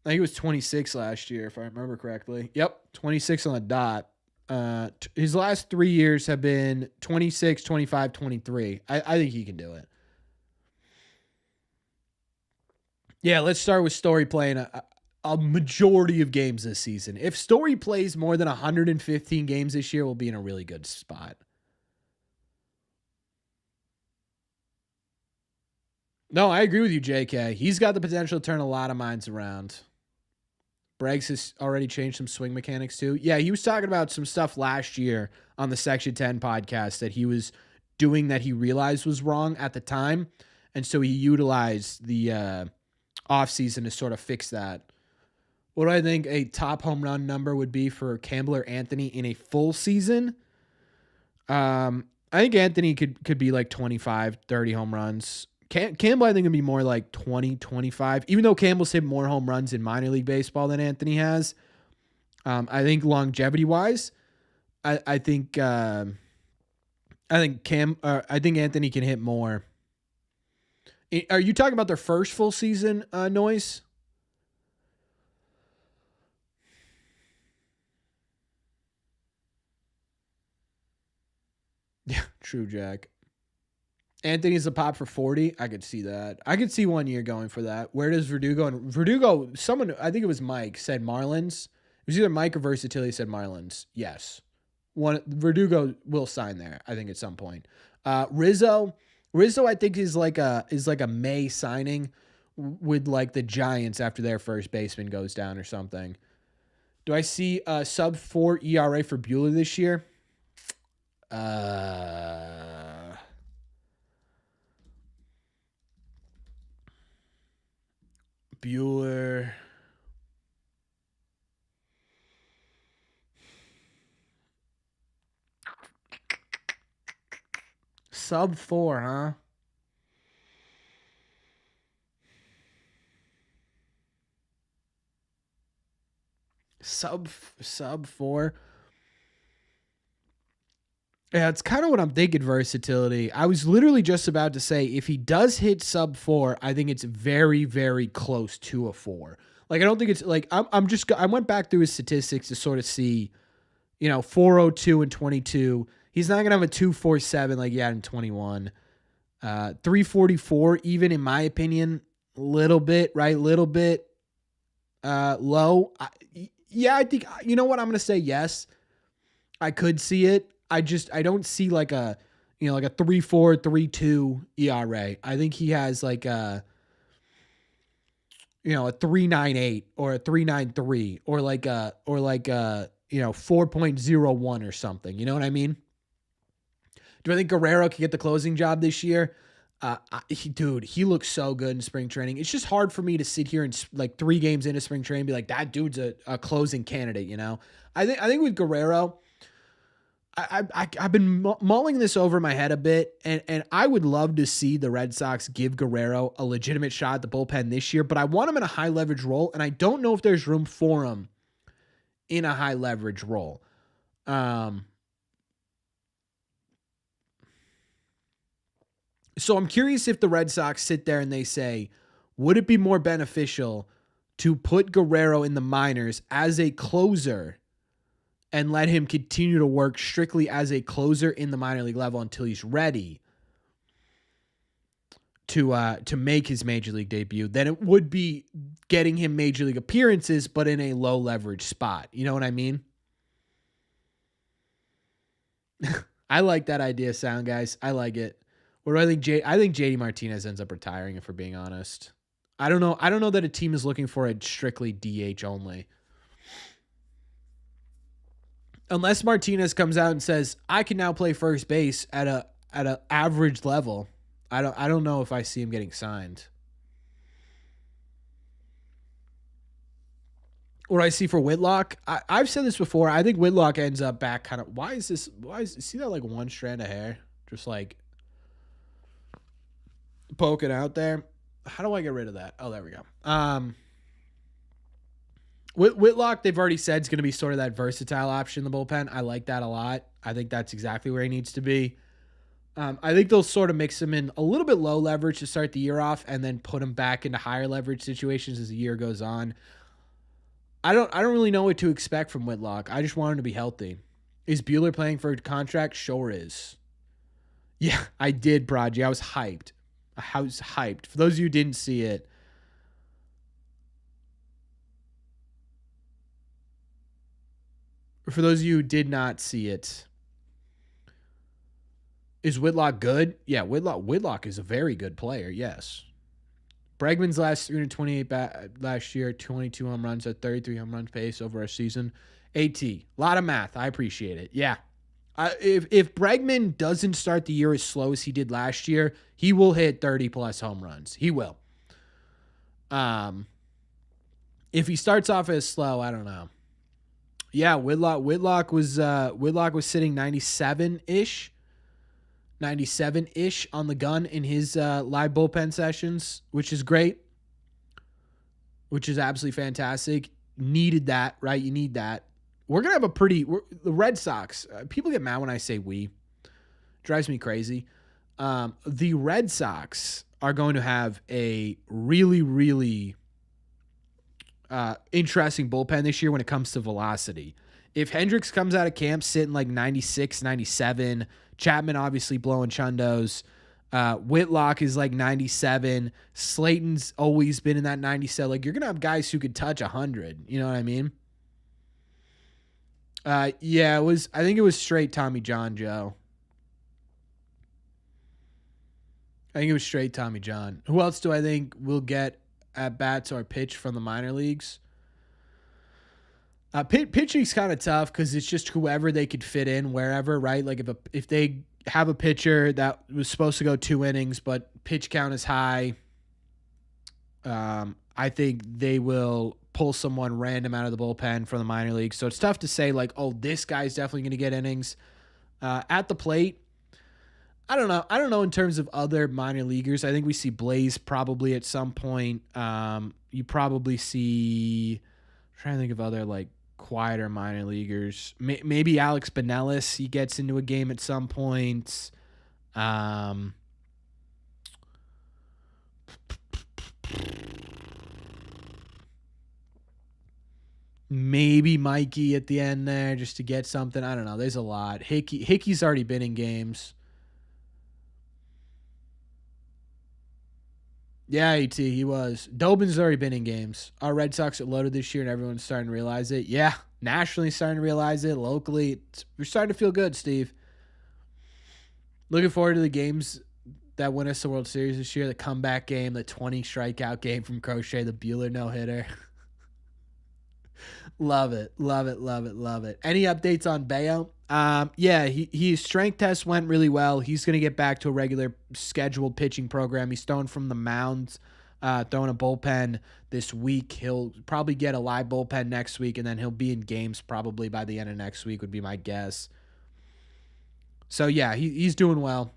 I think it was 26 last year, if I remember correctly. Yep, 26 on the dot. His last 3 years have been 26, 25, 23. I think he can do it. Yeah, let's start with Story playing a majority of games this season. If Story plays more than 115 games this year, we'll be in a really good spot. No, I agree with you, JK. He's got the potential to turn a lot of minds around. Braggs has already changed some swing mechanics too. Yeah, he was talking about some stuff last year on the Section 10 podcast that he was doing that he realized was wrong at the time. And so he utilized the offseason to sort of fix that. What do I think a top home run number would be for Campbell or Anthony in a full season? I think Anthony could be like 25, 30 home runs. Campbell, I think, would be more like 20, 25. Even though Campbell's hit more home runs in minor league baseball than Anthony has, I think longevity-wise, I think Anthony can hit more. Are you talking about their first full season, Noise? Yeah, true, Jack. Anthony's a pop for 40. I could see that. I could see 1 year going for that. Where does Verdugo? And Verdugo, someone, I think it was Mike, said Marlins. It was either Mike or Versatility said Marlins. Yes. Verdugo will sign there, I think, at some point. Rizzo, I think is like a May signing with like the Giants after their first baseman goes down or something. Do I see a sub 4 ERA for Buehler this year? Bueller. Sub 4, huh? Sub 4. Yeah, it's kind of what I'm thinking, Versatility. I was literally just about to say, if he does hit sub 4, I think it's very, very close to a 4. Like, I don't think it's like, I went back through his statistics to sort of see, 402 and 22. He's not going to have a 247 like he had in 21. 344, even in my opinion, little bit, right? Little bit low. I think, you know what? I'm going to say yes. I could see it. I don't see like a 3.4, 3.2 ERA. I think he has like a 3.98 or a 3.93 or like a 4.01 or something. You know what I mean? Do I think Guerrero can get the closing job this year? He looks so good in spring training. It's just hard for me to sit here and like 3 games into spring training and be like, that dude's a closing candidate. I think with Guerrero, I've been mulling this over my head a bit, and I would love to see the Red Sox give Guerrero a legitimate shot at the bullpen this year, but I want him in a high leverage role, and I don't know if there's room for him in a high leverage role. So I'm curious if the Red Sox sit there and they say, would it be more beneficial to put Guerrero in the minors as a closer and let him continue to work strictly as a closer in the minor league level until he's ready to make his major league debut, then it would be getting him major league appearances, but in a low leverage spot. You know what I mean? I like that idea sound, guys. I like it. What do I think? I think JD Martinez ends up retiring, if we're being honest. I don't know that a team is looking for a strictly DH only. Unless Martinez comes out and says, I can now play first base at a average level, I don't know if I see him getting signed. what I see for Whitlock, I've said this before. I think Whitlock ends up back kind of. Why is this? See that like one strand of hair just like poking out there? How do I get rid of that? Oh, there we go. Whitlock, they've already said is going to be sort of that versatile option in the bullpen. I like that a lot. I think that's exactly where he needs to be. I think they'll sort of mix him in a little bit low leverage to start the year off, and then put him back into higher leverage situations as the year goes on. I don't really know what to expect from Whitlock. I just want him to be healthy. Is Buehler playing for a contract? Sure is. Yeah, I did, Prodigy. I was hyped. For those of you who didn't see it, for those of you who did not see it, is Whitlock good? Yeah, Whitlock is a very good player, yes. Bregman's last 328 last year, 22 home runs at 33 home run pace over a season. AT, a lot of math. I appreciate it. Yeah. If Bregman doesn't start the year as slow as he did last year, he will hit 30-plus home runs. He will. If he starts off as slow, I don't know. Yeah, Whitlock was sitting 97-ish on the gun in his live bullpen sessions, which is great, which is absolutely fantastic. Needed that, right? You need that. We're going to have the Red Sox, people get mad when I say we. Drives me crazy. The Red Sox are going to have a really, really interesting bullpen this year when it comes to velocity. If Hendricks comes out of camp sitting like 96, 97, Chapman obviously blowing chundos, Whitlock is like 97, Slayton's always been in that 97. Like, you're going to have guys who could touch 100. You know what I mean? Yeah, I think it was straight Tommy John, Joe. I think it was straight Tommy John. Who else do I think will get at bats or pitch from the minor leagues? Pitching's kind of tough because it's just whoever they could fit in wherever, right? Like if they have a pitcher that was supposed to go 2 innings, but pitch count is high, I think they will pull someone random out of the bullpen from the minor leagues. So it's tough to say like, oh, this guy's definitely going to get innings. At the plate, I don't know in terms of other minor leaguers. I think we see Blaze probably at some point. You probably see, I'm trying to think of other like quieter minor leaguers. Maybe Alex Benelis, he gets into a game at some point. Maybe Mikey at the end there just to get something. I don't know. There's a lot. Hickey's already been in games. Yeah, AT, he was. Dobin's already been in games. Our Red Sox are loaded this year, and everyone's starting to realize it. Yeah, nationally starting to realize it. Locally, we're starting to feel good, Steve. Looking forward to the games that win us the World Series this year. The comeback game, the 20 strikeout game from Crochet, the Buehler no-hitter. Love it. Any updates on Bayo? Yeah, his strength test went really well. He's going to get back to a regular scheduled pitching program. He's thrown from the mound, throwing a bullpen this week. He'll probably get a live bullpen next week, and then he'll be in games probably by the end of next week would be my guess. So, yeah, he's doing well.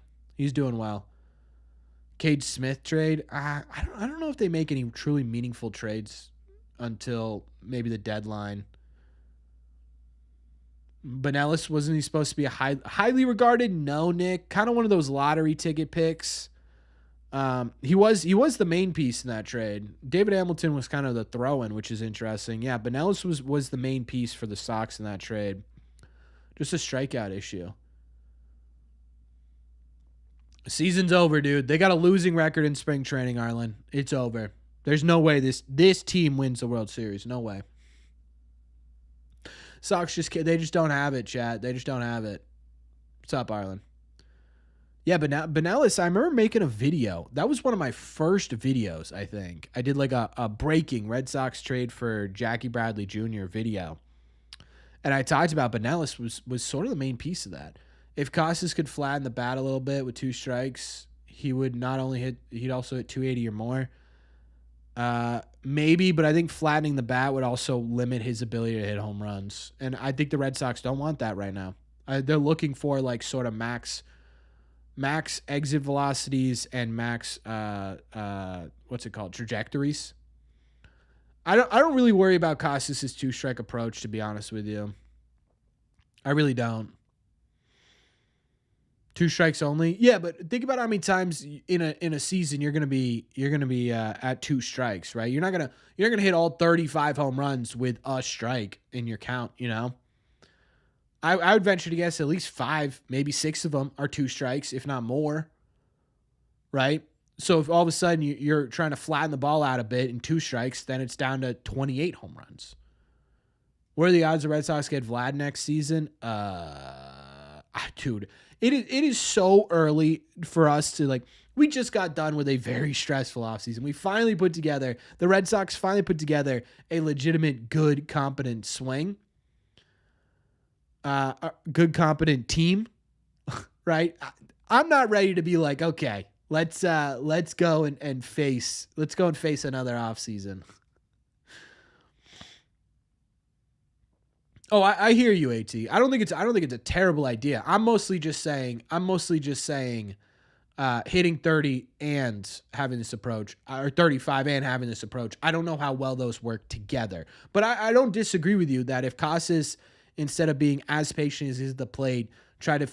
Cade Smith trade. I don't know if they make any truly meaningful trades until maybe the deadline. Benelis, wasn't he supposed to be a highly regarded? No, Nick. Kind of one of those lottery ticket picks. He was the main piece in that trade. David Hamilton was kind of the throw-in, which is interesting. Yeah, Benelis was the main piece for the Sox in that trade. Just a strikeout issue. Season's over, dude. They got a losing record in spring training, Arlen. It's over. There's no way this team wins the World Series. No way. Sox they just don't have it, chat. They just don't have it. What's up, Arlen? Yeah, but now Benelis, I remember making a video. That was one of my first videos, I think. I did like a breaking Red Sox trade for Jackie Bradley Jr. video. And I talked about Benelis was sort of the main piece of that. If Casas could flatten the bat a little bit with 2 strikes, he would not only he'd also hit 280 or more. Maybe, but I think flattening the bat would also limit his ability to hit home runs. And I think the Red Sox don't want that right now. They're looking for like sort of max exit velocities and max what's it called? Trajectories. I don't really worry about Casetts' two-strike approach, to be honest with you. I really don't. 2 strikes only. Yeah, but think about how many times in a season you're gonna be at 2 strikes, right? You're not gonna hit all 35 home runs with a strike in your count. You know, I would venture to guess at least 5, maybe 6 of them are 2 strikes, if not more. Right. So if all of a sudden you're trying to flatten the ball out a bit in 2 strikes, then it's down to 28 home runs. What are the odds the Red Sox get Vlad next season? Dude, it is so early for us to like. We just got done with a very stressful offseason. The Red Sox finally put together a legitimate, good, competent swing. A good, competent team, right? I'm not ready to be like, okay, let's go and face another offseason. Oh, I hear you, AT. I don't think it's a terrible idea. I'm mostly just saying hitting 30 and having this approach, or 35 and having this approach. I don't know how well those work together. But I don't disagree with you that if Casas, instead of being as patient as is the plate, try to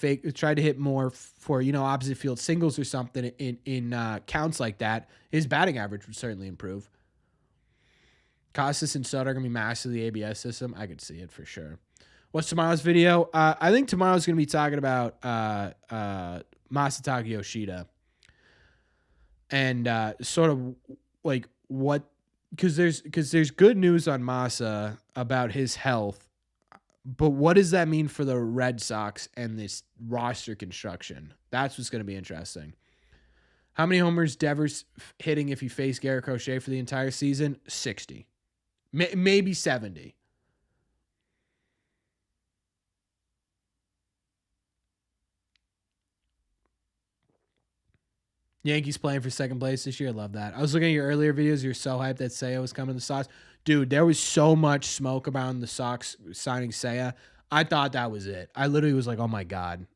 hit more for, opposite field singles or something in counts like that, his batting average would certainly improve. Casas and Soto are going to be masters of the ABS system. I could see it for sure. What's tomorrow's video? I think tomorrow's going to be talking about Masataka Yoshida. And sort of like what, because there's good news on Masa about his health, but what does that mean for the Red Sox and this roster construction? That's what's going to be interesting. How many homers Devers hitting if you face Garrett Crochet for the entire season? 60. Maybe 70. Yankees playing for second place this year. I love that. I was looking at your earlier videos. You're so hyped that Seiya was coming to the Sox. Dude, there was so much smoke around the Sox signing Seiya. I thought that was it. I literally was like, oh my God.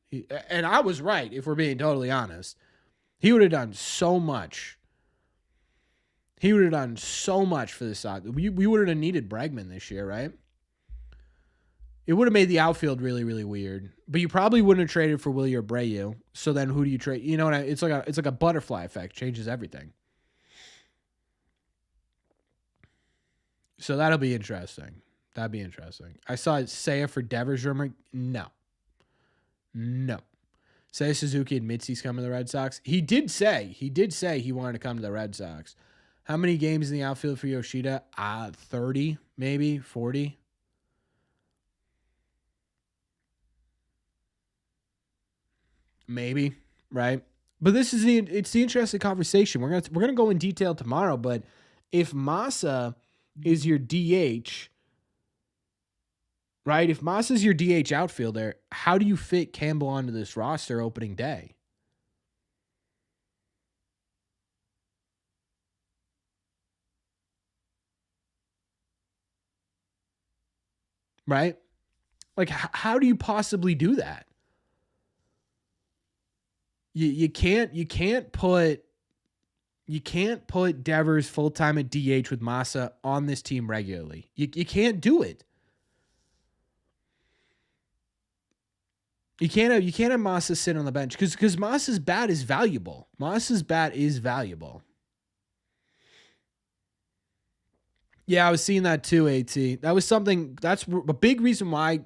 And I was right, if we're being totally honest. He would have done so much. He would have done so much for the Sox. We would have needed Bregman this year, right? It would have made the outfield really, really weird. But you probably wouldn't have traded for Willie Abreu. So then who do you trade? You know what? It's like a butterfly effect. Changes everything. So that'll be interesting. That'd be interesting. I saw Seiya for Devers rumor. No. Seiya Suzuki admits he's coming to the Red Sox. He did say he wanted to come to the Red Sox. How many games in the outfield for Yoshida? 30, maybe 40. Maybe, right? But it's the interesting conversation. We're gonna go in detail tomorrow. But if Masa is your DH, right? If Masa's your DH outfielder, how do you fit Campbell onto this roster opening day? Right? Like, how do you possibly do that? You can't put Devers full time at DH with Masa on this team regularly. You can't do it. You can't have Masa sit on the bench because Masa's bat is valuable. Yeah, I was seeing that too, AT. That was something. That's a big reason why.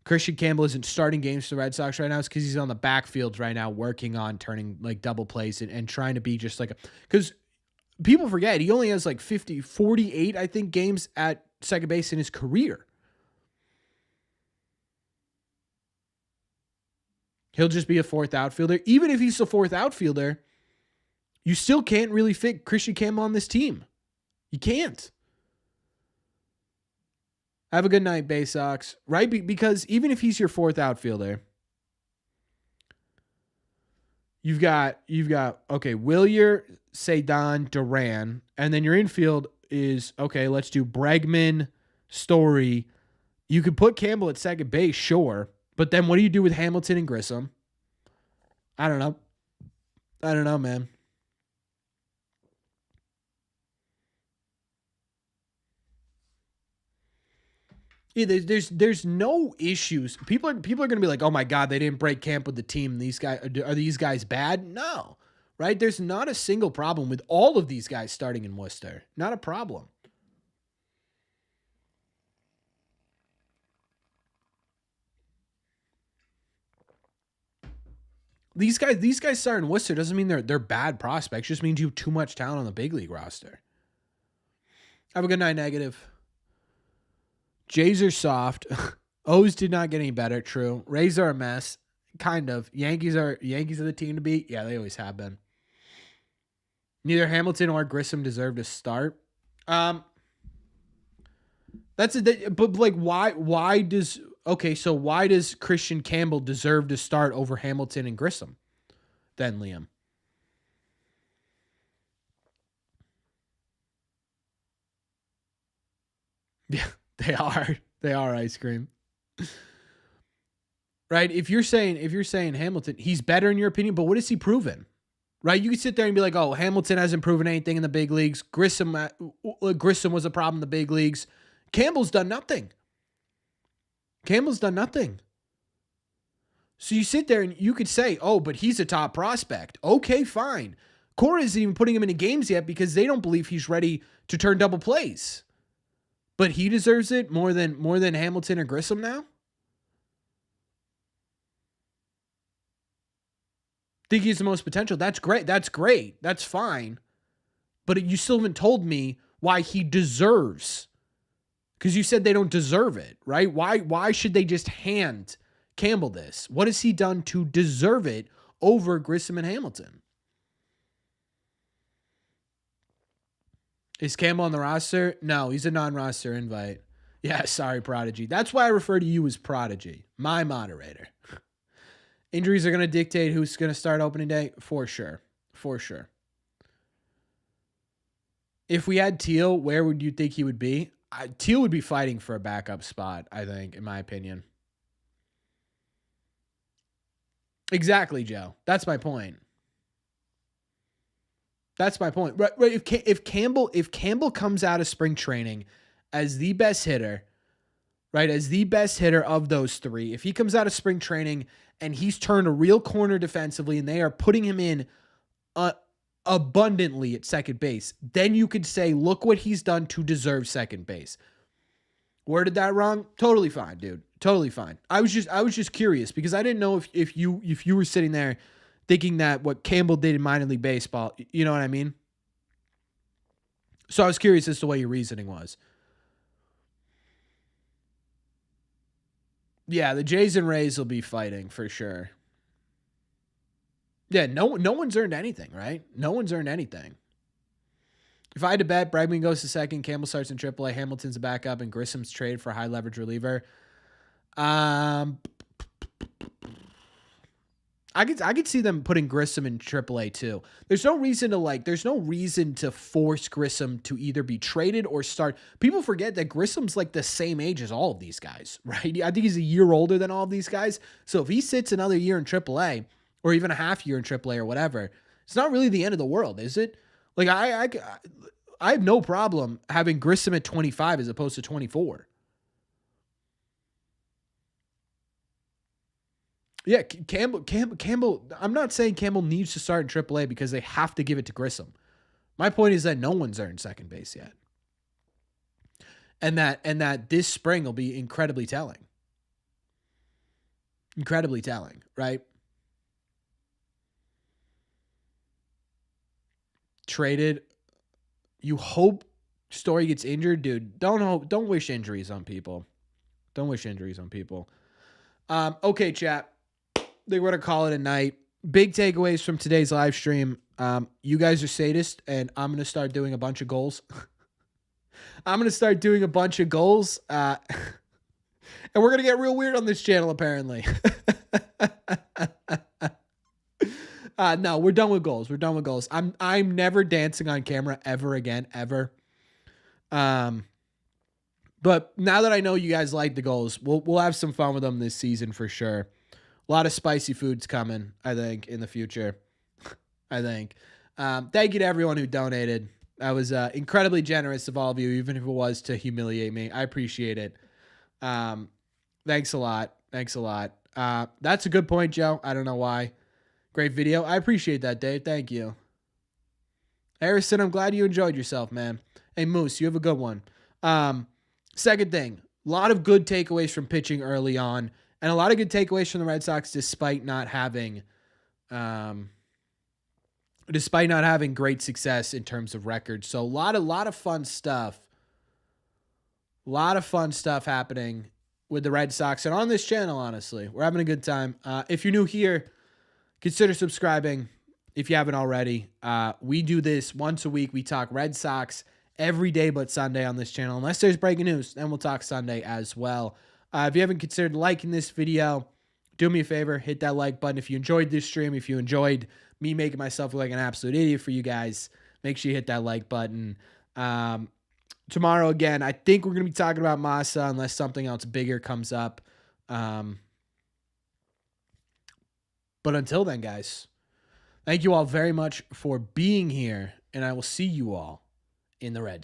Christian Campbell isn't starting games for the Red Sox right now is because he's on the backfields right now working on turning like double plays and trying to be just like because people forget he only has like 48, I think, games at second base in his career. He'll just be a fourth outfielder. Even if he's the fourth outfielder, you still can't really fit Christian Campbell on this team. You can't. Have a good night, Bay Sox. Right? Because even if he's your fourth outfielder, You've got okay, Willier, Cedon, Duran, and then your infield is okay. Let's do Bregman, Story. You could put Campbell at second base, sure, but then what do you do with Hamilton and Grissom? I don't know, man. Yeah, there's no issues. People are going to be like, oh my God, they didn't break camp with the team. Are these guys bad? No, right? There's not a single problem with all of these guys starting in Worcester. Not a problem. These guys starting in Worcester doesn't mean they're bad prospects. It just means you have too much talent on the big league roster. Have a good night, negative. Jays are soft. O's did not get any better. True. Rays are a mess. Kind of. Yankees are the team to beat. Yeah, they always have been. Neither Hamilton or Grissom deserve to start. But like why does Christian Campbell deserve to start over Hamilton and Grissom then, Liam? Yeah. They are ice cream. Right? If you're saying Hamilton, he's better in your opinion, but what has he proven? Right? You can sit there and be like, "Oh, Hamilton hasn't proven anything in the big leagues. Grissom was a problem in the big leagues. Campbell's done nothing. So you sit there and you could say, "Oh, but he's a top prospect." Okay, fine. Cora isn't even putting him into games yet because they don't believe he's ready to turn double plays. But he deserves it more than Hamilton or Grissom now? Think he's the most potential. That's great. That's fine. But you still haven't told me why he deserves. Because you said they don't deserve it, right? Why should they just hand Campbell this? What has he done to deserve it over Grissom and Hamilton? Is Campbell on the roster? No, he's a non-roster invite. Yeah, sorry, Prodigy. That's why I refer to you as Prodigy, my moderator. Injuries are going to dictate who's going to start opening day? For sure. If we had Teal, where would you think he would be? Teal would be fighting for a backup spot, I think, in my opinion. Exactly, Joe. That's my point. Right. If Campbell comes out of spring training as the best hitter, right, as the best hitter of those three, if he comes out of spring training and he's turned a real corner defensively and they are putting him in abundantly at second base, then you could say, look what he's done to deserve second base. Worded that wrong? Totally fine, dude. Totally fine. I was just curious because I didn't know if you were sitting there thinking that what Campbell did in minor league baseball, you know what I mean? So I was curious as to what your reasoning was. Yeah, the Jays and Rays will be fighting for sure. Yeah, no one's earned anything, right? No one's earned anything. If I had to bet, Bregman goes to second, Campbell starts in AAA, Hamilton's a backup, and Grissom's traded for a high leverage reliever. I could see them putting Grissom in AAA too. There's no reason to force Grissom to either be traded or start. People forget that Grissom's like the same age as all of these guys, right? I think he's a year older than all of these guys. So if he sits another year in AAA or even a half year in AAA or whatever, it's not really the end of the world, is it? Like I have no problem having Grissom at 25 as opposed to 24. Yeah, Campbell. I'm not saying Campbell needs to start in AAA because they have to give it to Grissom. My point is that no one's earned second base yet, and that this spring will be incredibly telling. Incredibly telling, right? Traded. You hope Story gets injured, dude. Don't wish injuries on people. Don't wish injuries on people. Okay, chat. They were to call it a night. Big takeaways from today's live stream. You guys are sadists, and I'm going to start doing a bunch of goals. And we're going to get real weird on this channel, apparently. No, we're done with goals. We're done with goals. I'm never dancing on camera ever again, ever. But now that I know you guys like the goals, we'll have some fun with them this season for sure. A lot of spicy foods coming, I think, in the future. I think. Thank you to everyone who donated. That was incredibly generous of all of you, even if it was to humiliate me. I appreciate it. Thanks a lot. Thanks a lot. That's a good point, Joe. I don't know why. Great video. I appreciate that, Dave. Thank you. Harrison, I'm glad you enjoyed yourself, man. Hey, Moose, you have a good one. Second thing, a lot of good takeaways from pitching early on, and a lot of good takeaways from the Red Sox despite not having great success in terms of records. So a lot of fun stuff. A lot of fun stuff happening with the Red Sox and on this channel, honestly. We're having a good time. If you're new here, consider subscribing if you haven't already. We do this once a week. We talk Red Sox every day but Sunday on this channel. Unless there's breaking news, then we'll talk Sunday as well. If you haven't considered liking this video, do me a favor, hit that like button. If you enjoyed this stream, if you enjoyed me making myself look like an absolute idiot for you guys, make sure you hit that like button. Tomorrow, again, I think we're going to be talking about Masa unless something else bigger comes up. But until then, guys, thank you all very much for being here, and I will see you all in the Red Sox.